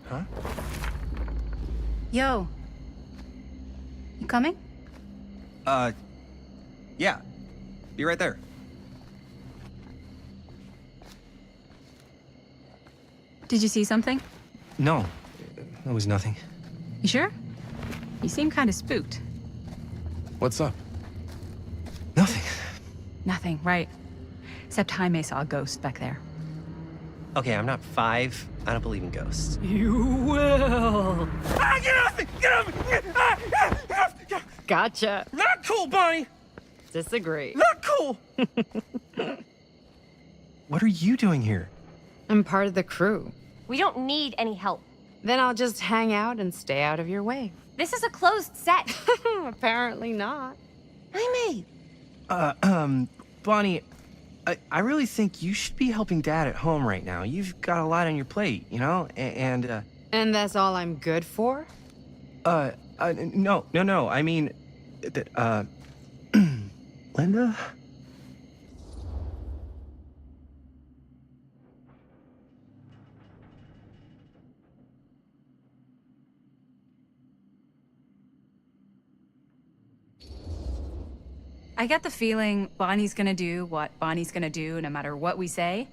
Huh? Yo. You coming? Yeah. Be right there. Did you see something? No, it was nothing. You sure? You seem kind of spooked. What's up? Nothing. Nothing, right. Except Jaime saw a ghost back there. Okay, I'm not 5. I don't believe in ghosts. You will. Ah, get off me! Get off me! Get off me! Gotcha. Not cool, Bonnie! Disagree. Not cool! What are you doing here? I'm part of the crew. We don't need any help. Then I'll just hang out and stay out of your way. This is a closed set. Apparently not. Jaime! Bonnie, I really think you should be helping Dad at home right now. You've got a lot on your plate, you know? And that's all I'm good for? no. I mean, Linda? I get the feeling Bonnie's gonna do what Bonnie's gonna do no matter what we say,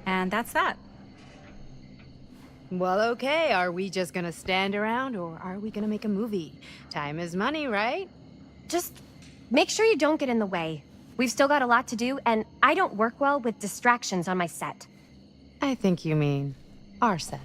and that's that. Well, okay. Are we just gonna stand around or are we gonna make a movie? Time is money, right? Just make sure you don't get in the way. We've still got a lot to do, and I don't work well with distractions on my set. I think you mean our set.